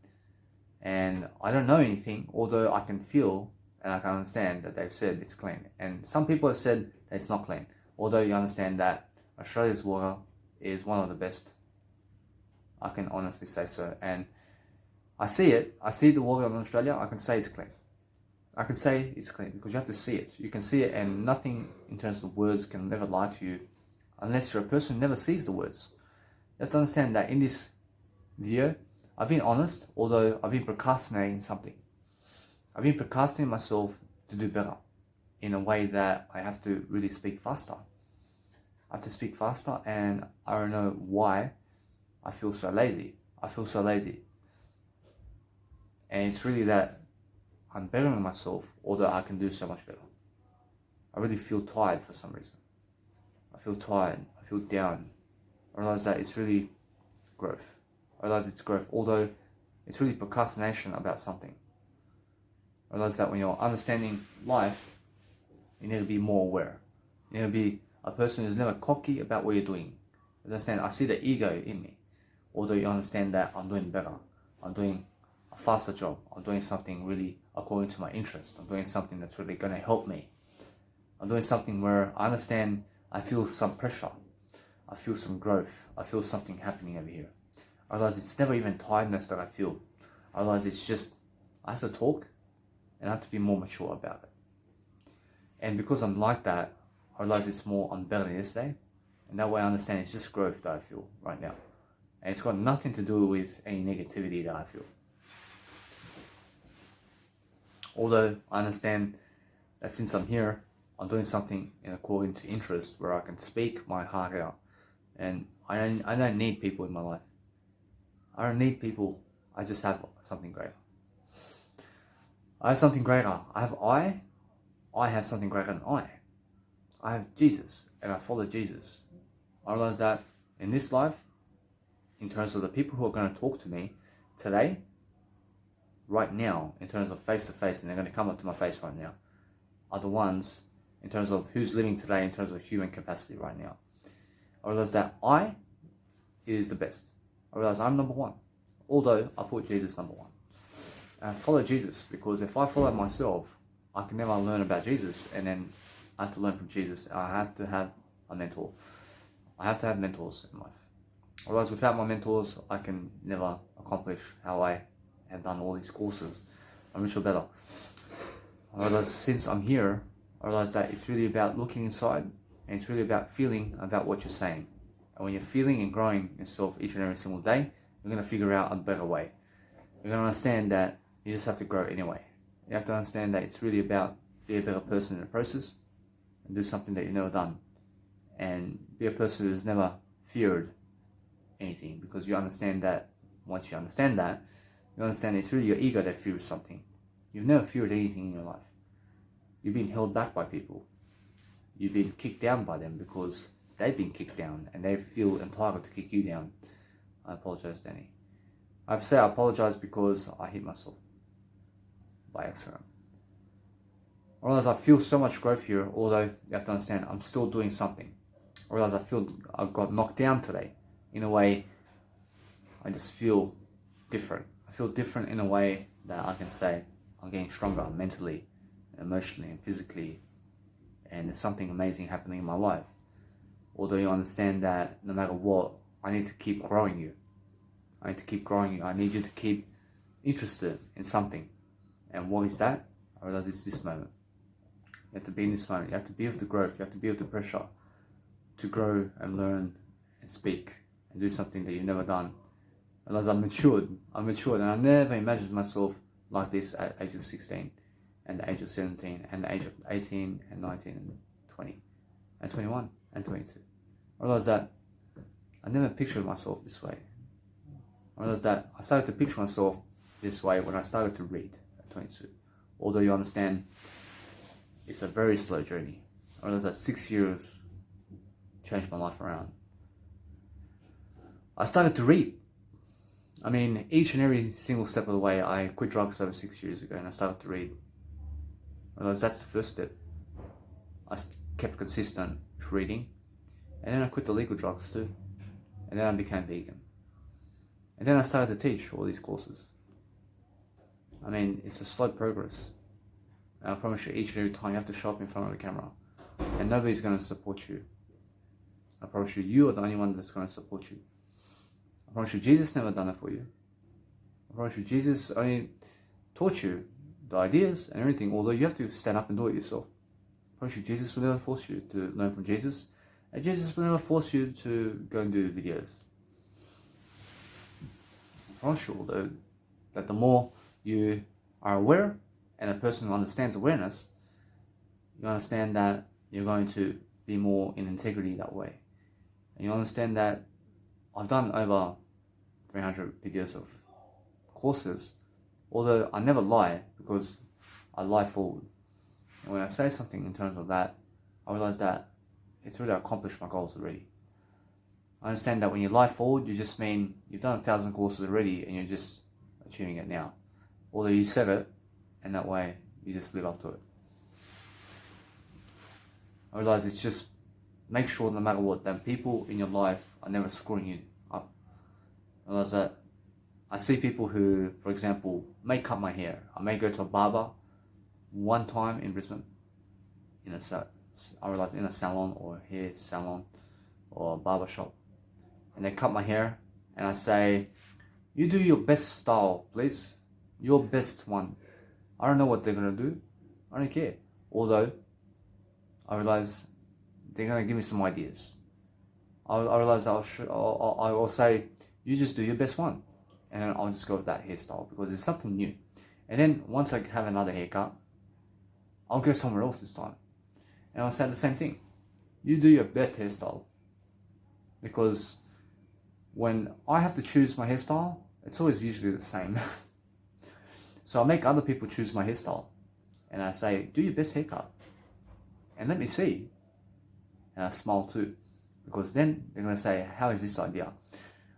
And I don't know anything, although I can feel and I can understand that they've said it's clean. And some people have said that it's not clean, although you understand that Australia's water is one of the best. I can honestly say so. And I see it. I see the water in Australia. I can say it's clean. I can say it's clean because you have to see it. You can see it, and nothing in terms of words can never lie to you unless you're a person who never sees the words. You have to understand that in this video, I've been honest, although I've been procrastinating something. I've been procrastinating myself to do better in a way that I have to really speak faster. I have to speak faster, and I don't know why I feel so lazy. I feel so lazy. And it's really that I'm bettering myself, although I can do so much better. I really feel tired for some reason. I feel tired. I feel down. I realize that it's really growth. I realize it's growth, although it's really procrastination about something. I realize that when you're understanding life, you need to be more aware. You need to be a person who's never cocky about what you're doing. You understand, I see the ego in me. Although you understand that I'm doing better. I'm doing a faster job. I'm doing something really according to my interest. I'm doing something that's really going to help me. I'm doing something where I understand I feel some pressure. I feel some growth. I feel something happening over here. I realize it's never even tiredness that I feel. I realize it's just, I have to talk and I have to be more mature about it. And because I'm like that, I realize it's more, I'm better than yesterday. And that way I understand it's just growth that I feel right now. And it's got nothing to do with any negativity that I feel. Although I understand that since I'm here, I'm doing something in according to interest where I can speak my heart out. And I don't need people in my life. I don't need people. I just have something greater. I have something greater. I have something greater than I. I have Jesus, and I follow Jesus. I realize that in this life, in terms of the people who are going to talk to me today, right now, in terms of face to face, and they're going to come up to my face right now, are the ones in terms of who's living today in terms of human capacity right now. I realize that I is the best. I realize I'm number one, although I put Jesus number one. And I follow Jesus because if I follow myself, I can never learn about Jesus, and then I have to learn from Jesus. I have to have a mentor. I have to have mentors in life. Otherwise, without my mentors, I can never accomplish how I have done all these courses. I'm much better. I realize since I'm here, I realize that it's really about looking inside, and it's really about feeling about what you're saying. And when you're feeling and growing yourself each and every single day, you're going to figure out a better way. You're going to understand that you just have to grow anyway. You have to understand that it's really about be a better person in the process and do something that you've never done. And be a person who's never feared anything, because you understand that once you understand that, you understand it's really your ego that fears something. You've never feared anything in your life. You've been held back by people. You've been kicked down by them because they've been kicked down and they feel entitled to kick you down. I apologize, Danny. I have to say I apologize because I hit myself by accident. I realize I feel so much growth here, although you have to understand I'm still doing something. I realize I got knocked down today. In a way, I just feel different. I feel different in a way that I can say I'm getting stronger mentally, emotionally, and physically, and there's something amazing happening in my life. Although you understand that no matter what, I need to keep growing you. I need to keep growing you. I need you to keep interested in something. And what is that? I realize it's this moment. You have to be in this moment. You have to be with the growth. You have to be with the pressure to grow and learn and speak and do something that you've never done. And as I'm matured, and I never imagined myself like this at age of 16 and the age of 17 and the age of 18 and 19 and 20 and 21 and 22. I realized that I never pictured myself this way. I realized that I started to picture myself this way when I started to read at 22. Although you understand, it's a very slow journey. I realized that 6 years changed my life around. I started to read. I mean, each and every single step of the way. I quit drugs over 6 years ago and I started to read. I realized that's the first step. I kept consistent with reading, and then I quit the legal drugs too, and then I became vegan. And then I started to teach all these courses. I mean, it's a slow progress. And I promise you, each and every time you have to show up in front of the camera, and nobody's going to support you. I promise you, you are the only one that's going to support you. I promise you, Jesus never done it for you. I promise you, Jesus only taught you the ideas and everything, although you have to stand up and do it yourself. I promise you, Jesus will never force you to learn from Jesus, and Jesus will never force you to go and do videos. I promise you, although, that the more you are aware, and a person who understands awareness, you understand that you're going to be more in integrity that way. And you understand that I've done over 300 videos of courses, although I never lie because I lie forward. And when I say something in terms of that, I realize that it's really accomplished my goals already. I understand that when you lie forward, you just mean you've done 1,000 courses already and you're just achieving it now. Although you said it, and that way you just live up to it. I realize it's just make sure no matter what, that people in your life are never screwing you up. I realize that I see people who, for example, may cut my hair. I may go to a barber one time in Brisbane, in a salon or a hair salon or a barber shop, and they cut my hair, and I say, you do your best style, please, your best one. I don't know what they're gonna do. I don't care. Although I realize they're gonna give me some ideas. I realize I'll say, you just do your best one, and then I'll just go with that hairstyle because it's something new. And then once I have another haircut, I'll go somewhere else this time, and I'll say the same thing. You do your best hairstyle, because when I have to choose my hairstyle, it's always usually the same. So I make other people choose my hairstyle, and I say, do your best haircut, and let me see. And I smile too, because then they're going to say, how is this idea?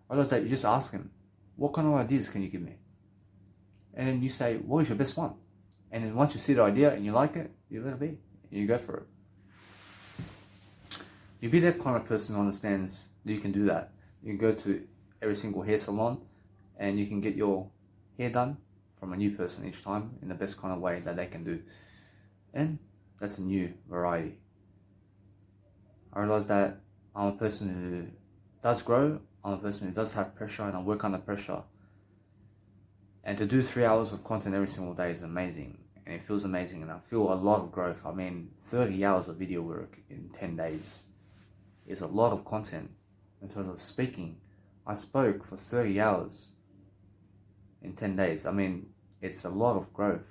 Or else that you just ask them, what kind of ideas can you give me? And then you say, what is your best one? And then once you see the idea and you like it, you let it be, and you go for it. You be that kind of person who understands that you can do that. You can go to every single hair salon, and you can get your hair done from a new person each time in the best kind of way that they can do. And that's a new variety. I realize that I'm a person who does grow, I'm a person who does have pressure, and I work under pressure. And to do 3 hours of content every single day is amazing, and it feels amazing, and I feel a lot of growth. I mean, 30 hours of video work in 10 days is a lot of content in terms of speaking. I spoke for 30 hours in 10 days. I mean, it's a lot of growth.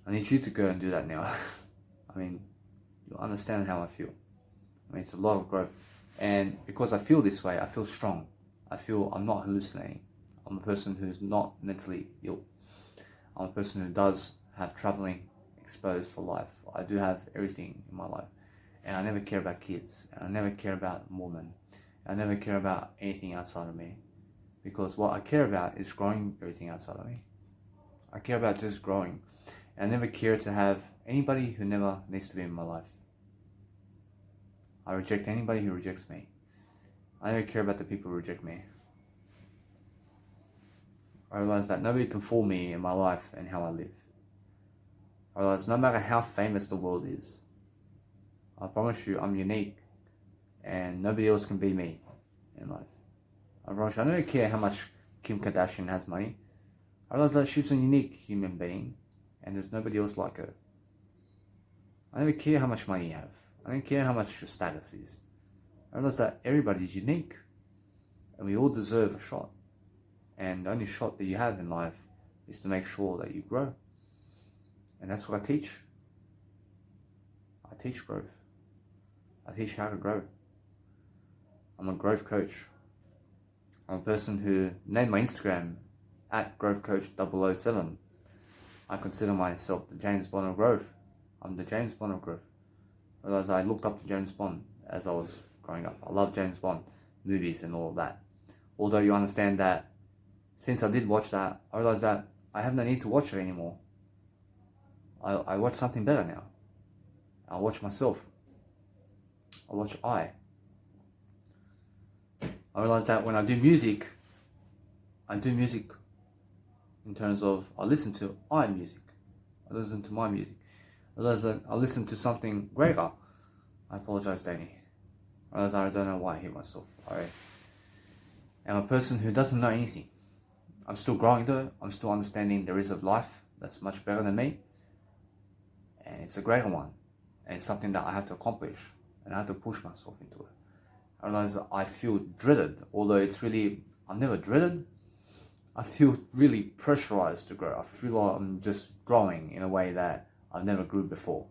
I need you to go and do that now. I mean, you understand how I feel. I mean, it's a lot of growth. And because I feel this way, I feel strong. I feel I'm not hallucinating. I'm a person who's not mentally ill. I'm a person who does have traveling exposed for life. I do have everything in my life. And I never care about kids. And I never care about women. I never care about anything outside of me. Because what I care about is growing everything outside of me. I care about just growing. And I never care to have anybody who never needs to be in my life. I reject anybody who rejects me. I never care about the people who reject me. I realize that nobody can fool me in my life and how I live. I realize no matter how famous the world is, I promise you I'm unique, and nobody else can be me. in life. I don't care how much Kim Kardashian has money. I realize that she's a unique human being and there's nobody else like her. I don't care how much money you have. I don't care how much your status is. I realize that everybody is unique and we all deserve a shot. And the only shot that you have in life is to make sure that you grow. And that's what I teach. I teach growth. I teach how to grow. I'm a growth coach. I'm a person who named my Instagram at growthcoach007. I consider myself the James Bond of growth. I'm the James Bond of growth. Whereas I looked up to James Bond as I was growing up. I love James Bond movies and all of that. Although you understand that since I did watch that, I realized that I have no need to watch it anymore. I watch something better now. I watch myself. I watch I realized that when I do music in terms of I listen to music. I listen to my music. I realized that I listen to something greater. I apologize, Danny. I realized I don't know why I hit myself. I am a person who doesn't know anything. I'm still growing though. I'm still understanding there is a life that's much better than me. And it's a greater one. And it's something that I have to accomplish. And I have to push myself into it. I realize that I feel dreaded, although it's really, I'm never dreaded. I feel really pressurized to grow. I feel like I'm just growing in a way that I've never grew before.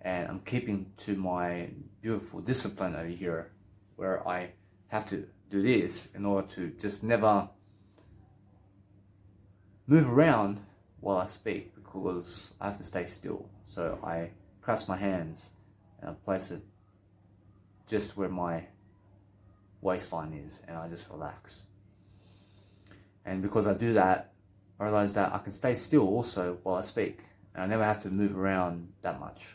And I'm keeping to my beautiful discipline over here, where I have to do this in order to just never move around while I speak, because I have to stay still. So I press my hands and I place it just where my waistline is, and I just relax. And because I do that, I realize that I can stay still also while I speak, and I never have to move around that much.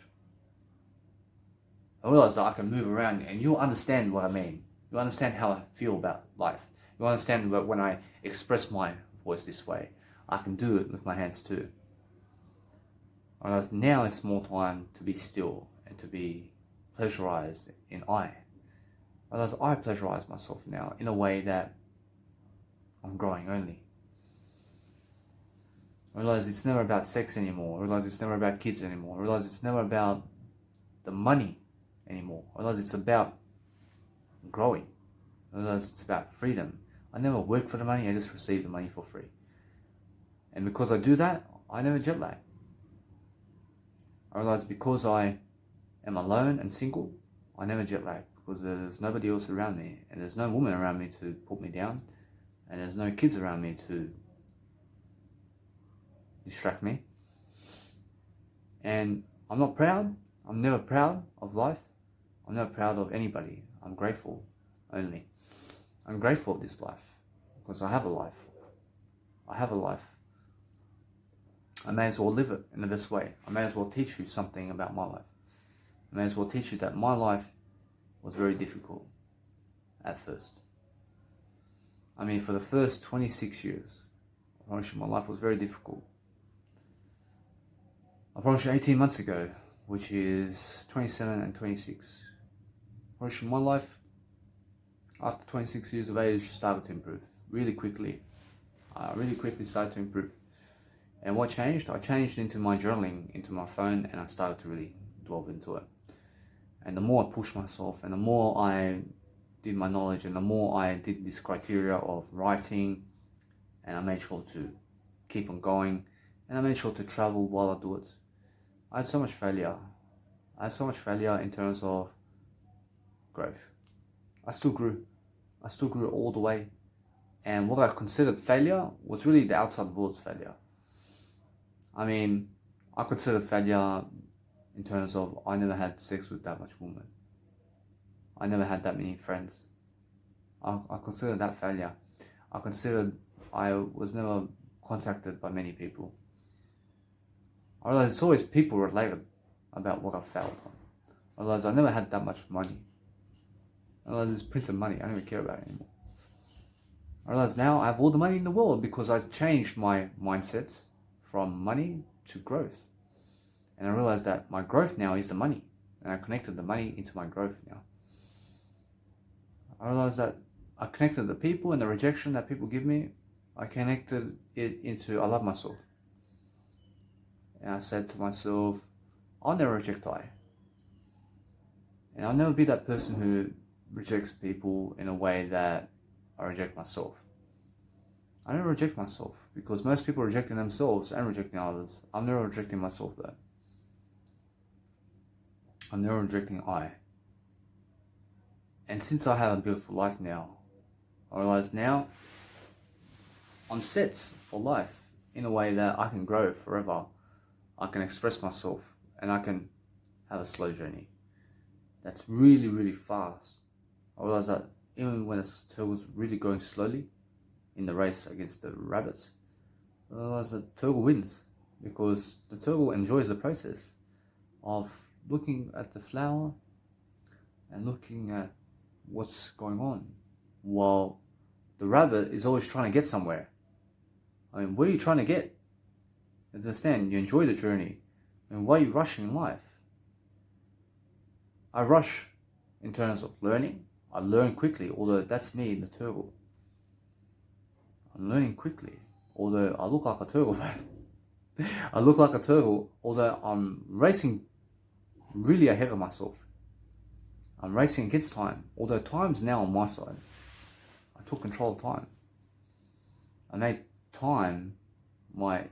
I realize that I can move around, and you'll understand what I mean. You understand how I feel about life. You understand that when I express my voice this way, I can do it with my hands too. I realize now it's more time to be still and to be pleasurized in I. Whereas I pleasurize myself now in a way that I'm growing only. I realize it's never about sex anymore. I realize it's never about kids anymore. I realize it's never about the money anymore. I realize it's about growing. I realize it's about freedom. I never work for the money, I just receive the money for free. And because I do that, I never jet lag. I realize because I am alone and single, I never jet lag, because there's nobody else around me, and there's no woman around me to put me down, and there's no kids around me to distract me. And I'm not proud. I'm never proud of life. I'm never proud of anybody. I'm grateful only. I'm grateful of this life because I have a life. I have a life. I may as well live it in the best way. I may as well teach you something about my life. I may as well teach you that my life was very difficult at first. I mean, for the first 26 years, I promise you my life was very difficult. I promise you 18 months ago, which is 27 and 26, I promise you my life, after 26 years of age, started to improve really quickly. I really quickly started to improve. And what changed? I changed into my journaling, into my phone, and I started to really delve into it. And the more I pushed myself, and the more I did my knowledge, and the more I did this criteria of writing, and I made sure to keep on going, and I made sure to travel while I do it. I had so much failure. I had so much failure in terms of growth. I still grew. I still grew all the way. And what I considered failure was really the outside world's failure. I mean, I considered failure in terms of I never had sex with that much woman. I never had that many friends. I considered that failure. I considered I was never contacted by many people. I realized it's always people related about what I failed on. I realized I never had that much money. I realized it's printed money. I don't even care about it anymore. I realize now I have all the money in the world because I've changed my mindset from money to growth. And I realized that my growth now is the money. And I connected the money into my growth now. I realized that I connected the people and the rejection that people give me. I connected it into I love myself. And I said to myself, I'll never reject I. And I'll never be that person who rejects people in a way that I reject myself. I never reject myself because most people are rejecting themselves and rejecting others. I'm never rejecting myself though. I'm never rejecting I. And since I have a beautiful life now, I realize now I'm set for life in a way that I can grow forever. I can express myself and I can have a slow journey. That's really, really fast. I realize that even when a turtle's really going slowly in the race against the rabbit, I realize that the turtle wins because the turtle enjoys the process of looking at the flower and looking at what's going on, while the rabbit is always trying to get somewhere. I mean, where are you trying to get? Understand, you enjoy the journey. And why are you rushing in life? I rush in terms of learning. I learn quickly, although that's me in the turtle. I'm learning quickly, although I look like a turtle. I look like a turtle, although I'm racing really ahead of myself. I'm racing against time, although time's now on my side. I took control of time. I made time my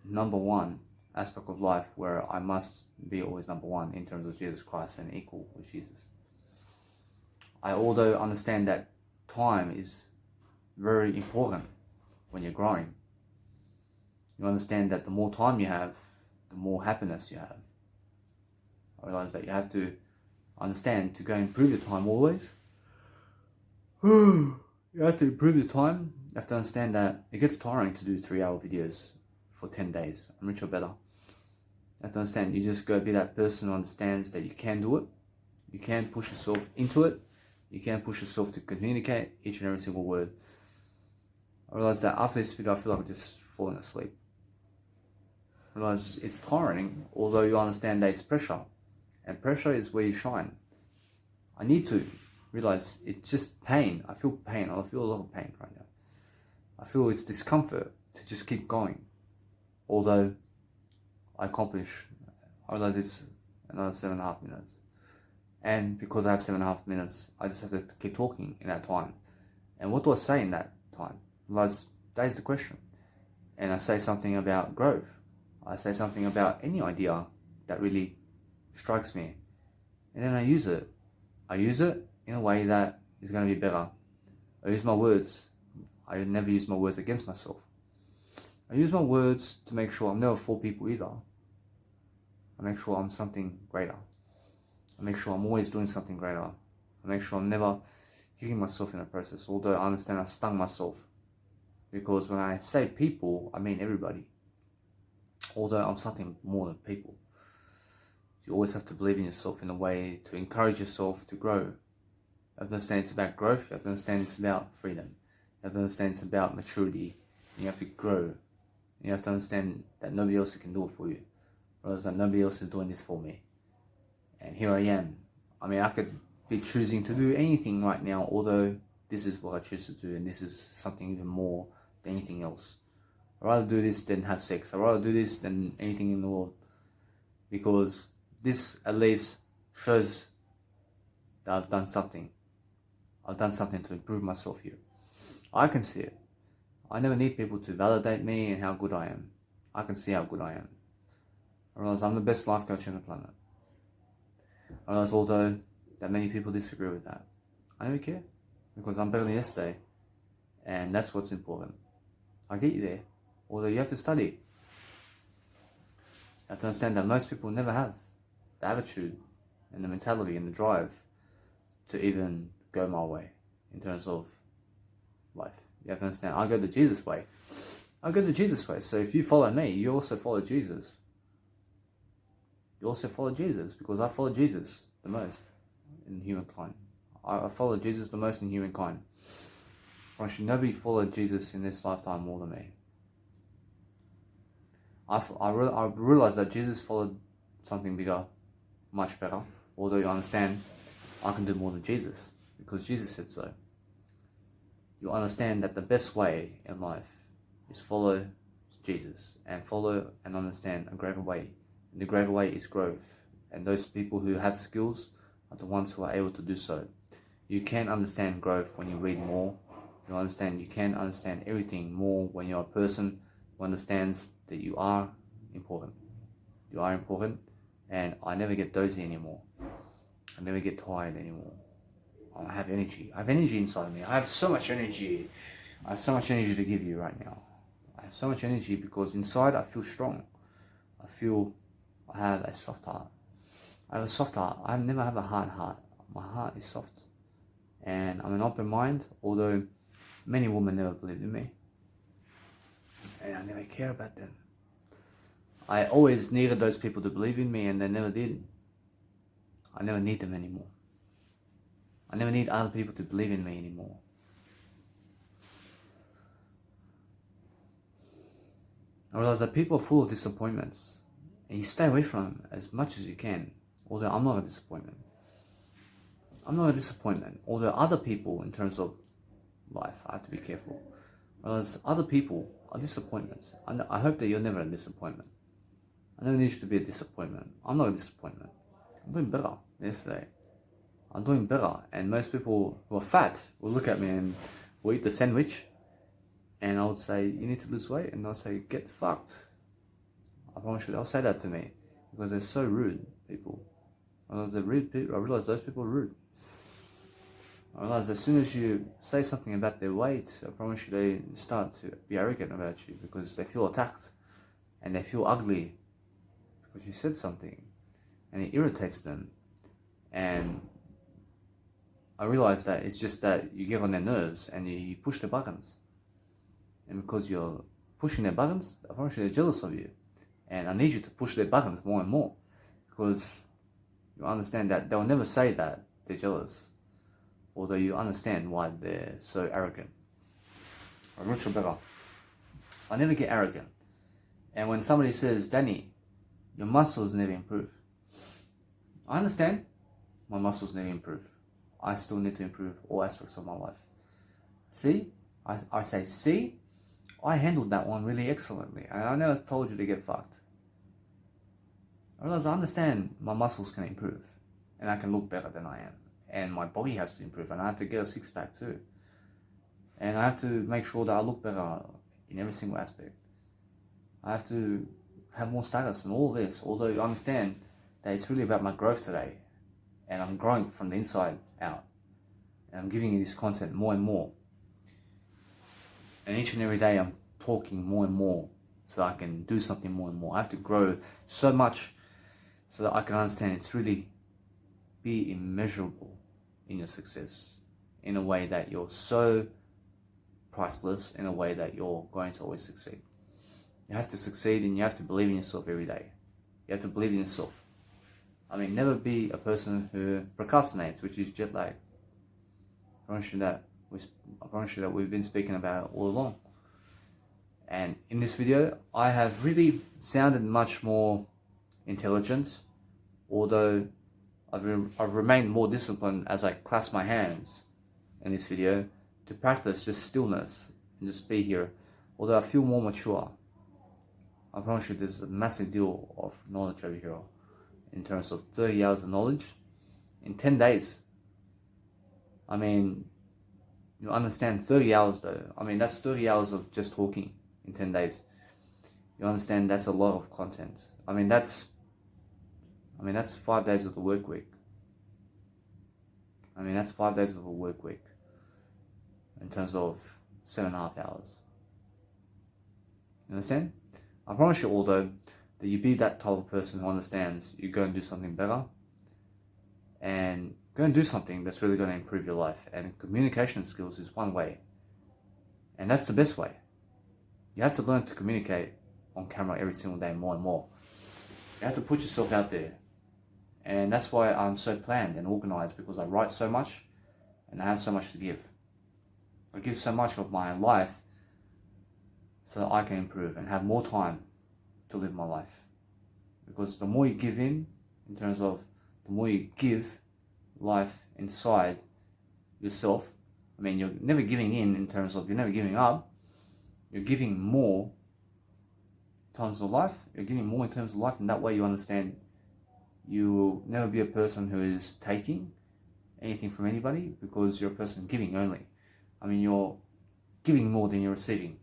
number one aspect of life where I must be always number one in terms of Jesus Christ and equal with Jesus. I although understand that time is very important when you're growing. You understand that the more time you have, the more happiness you have. I realize that you have to understand to go improve your time always. You have to improve your time. You have to understand that it gets tiring to do 3-hour videos for 10 days. I'm rich or better. You have to understand, you just go be that person who understands that you can do it. You can push yourself into it. You can push yourself to communicate each and every single word. I realize that after this video, I feel like I'm just falling asleep. I realize it's tiring, although you understand that it's pressure. And pressure is where you shine. I need to realize it's just pain. I feel pain. I feel a lot of pain right now. I feel it's discomfort to just keep going. Although I realize it's another 7.5 minutes. And because I have 7.5 minutes, I just have to keep talking in that time. And what do I say in that time? Realize that is the question. And I say something about growth. I say something about any idea that really strikes me. And then I use it. I use it in a way that is going to be better. I use my words. I never use my words against myself. I use my words to make sure I'm never for people either. I make sure I'm something greater. I make sure I'm always doing something greater. I make sure I'm never hitting myself in the process. Although I understand I stung myself. Because when I say people, I mean everybody. Although I'm something more than people. You always have to believe in yourself in a way to encourage yourself to grow. You have to understand it's about growth. You have to understand it's about freedom. You have to understand it's about maturity. And you have to grow. And you have to understand that nobody else can do it for you. Whereas that nobody else is doing this for me. And here I am. I mean, I could be choosing to do anything right now, although this is what I choose to do, and this is something even more than anything else. I'd rather do this than have sex. I'd rather do this than anything in the world. Because this at least shows that I've done something. I've done something to improve myself here. I can see it. I never need people to validate me and how good I am. I can see how good I am. I realize I'm the best life coach on the planet. I realize although that many people disagree with that, I don't care because I'm better than yesterday, and that's what's important. I'll get you there, although you have to study. You have to understand that most people never have the attitude and the mentality and the drive to even go my way in terms of life. You have to understand, I go the Jesus way. I go the Jesus way. So if you follow me, you also follow Jesus. You also follow Jesus because I follow Jesus the most in humankind. I follow Jesus the most in humankind. I should nobody follow Jesus in this lifetime more than me. I realized that Jesus followed something bigger, much better. Although you understand, I can do more than Jesus because Jesus said so. you understand that the best way in life is follow Jesus and follow and understand a greater way. And the greater way is growth. And those people who have skills are the ones who are able to do so. You can understand growth when you read more. You can understand everything more when you're a person who understands that you are important. You are important, and I never get dozy anymore. I never get tired anymore. I have energy. I have energy inside of me. I have so much energy. I have so much energy to give you right now. I have so much energy because inside I feel strong. I have a soft heart. I have a soft heart. I never have a hard heart. My heart is soft. And I'm an open mind, although many women never believed in me. And I never care about them. I always needed those people to believe in me, and they never did. I never need them anymore. I never need other people to believe in me anymore. I realize that people are full of disappointments, and you stay away from them as much as you can. Although I'm not a disappointment. I'm not a disappointment. Although other people, in terms of life, I have to be careful. Whereas other people are disappointments. I hope that you're never a disappointment. I never need you to be a disappointment. I'm not a disappointment. I'm doing better than yesterday. I'm doing better. And most people who are fat will look at me and will eat the sandwich. And I would say, you need to lose weight. And they'll say, get fucked. I promise you, they'll say that to me. Because they're so rude, people. I realize those people are rude. I realize as soon as you say something about their weight, I promise you they start to be arrogant about you because they feel attacked and they feel ugly because you said something and it irritates them. And I realize that it's just that you get on their nerves and you push their buttons. And because you're pushing their buttons, I promise you they're jealous of you. And I need you to push their buttons more and more because you understand that they'll never say that they're jealous. Although you understand why they're so arrogant. I'm not sure better. I never get arrogant. And when somebody says, Danny, your muscles never improve. I understand my muscles never improve. I still need to improve all aspects of my life. See? I say, see? I handled that one really excellently. And I never told you to get fucked. I realize I understand my muscles can improve. And I can look better than I am. And my body has to improve, and I have to get a six-pack too. And I have to make sure that I look better in every single aspect. I have to have more status and all this, although you understand that it's really about my growth today. And I'm growing from the inside out. And I'm giving you this content more and more. And each and every day I'm talking more and more so that I can do something more and more. I have to grow so much so that I can understand it's really be immeasurable in your success in a way that you're so priceless, in a way that you're going to always succeed. You have to succeed and you have to believe in yourself every day. You have to believe in yourself. I mean, never be a person who procrastinates, which is jet lag. I promise you that we've been speaking about it all along. And in this video, I have really sounded much more intelligent, although I've remained more disciplined as I clasp my hands in this video to practice just stillness and just be here. Although I feel more mature, I promise you there's a massive deal of knowledge over here in terms of 30 hours of knowledge in 10 days. I mean, you understand 30 hours though. I mean, that's 30 hours of just talking in 10 days. You understand that's a lot of content. I mean, that's 5 days of the work week. That's 5 days of a work week in terms of 7.5 hours. You understand? I promise you all though, that you be that type of person who understands you go and do something better and go and do something that's really going to improve your life. And communication skills is one way. And that's the best way. You have to learn to communicate on camera every single day more and more. You have to put yourself out there. And that's why I'm so planned and organized, because I write so much and I have so much to give. I give so much of my life so that I can improve and have more time to live my life. Because the more you give in terms of the more you give life inside yourself, I mean, you're never giving in terms of, you're never giving up. You're giving more in terms of life. You're giving more in terms of life, and that way you understand you will never be a person who is taking anything from anybody, because you're a person giving only. I mean, you're giving more than you're receiving.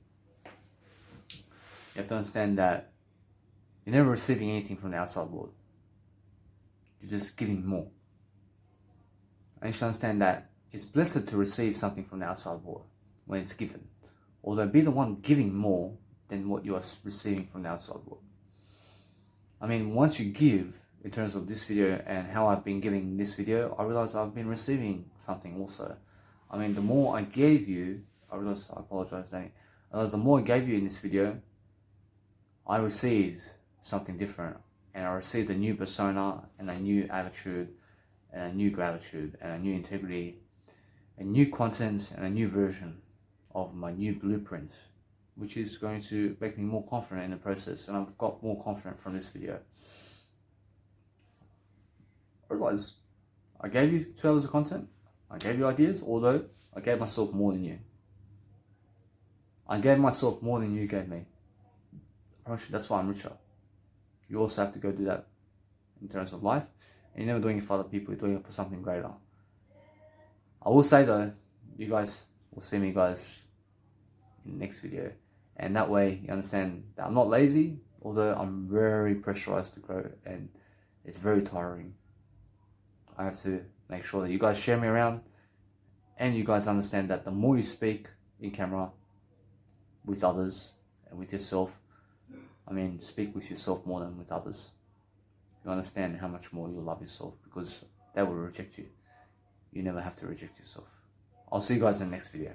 You have to understand that you're never receiving anything from the outside world. You're just giving more. And you should understand that it's blessed to receive something from the outside world when it's given. Although be the one giving more than what you are receiving from the outside world. I mean, once you give, in terms of this video and how I've been giving this video, I realize I've been receiving something also. I mean, the more I gave you, I apologize, Danny. I realized the more I gave you in this video, I received something different. And I received a new persona and a new attitude and a new gratitude and a new integrity, a new content and a new version of my new blueprint, which is going to make me more confident in the process. And I've got more confident from this video. I realized I gave you 2 hours of content, I gave you ideas, although I gave myself more than you. I gave myself more than you gave me. That's why I'm richer. You also have to go do that in terms of life. And you're never doing it for other people, you're doing it for something greater. I will say though, you guys will see me guys in the next video. And that way you understand that I'm not lazy, although I'm very pressurized to grow and it's very tiring. I have to make sure that you guys share me around and you guys understand that the more you speak in camera with others and with yourself, I mean, speak with yourself more than with others. You understand how much more you love yourself, because they will reject you. You never have to reject yourself. I'll see you guys in the next video.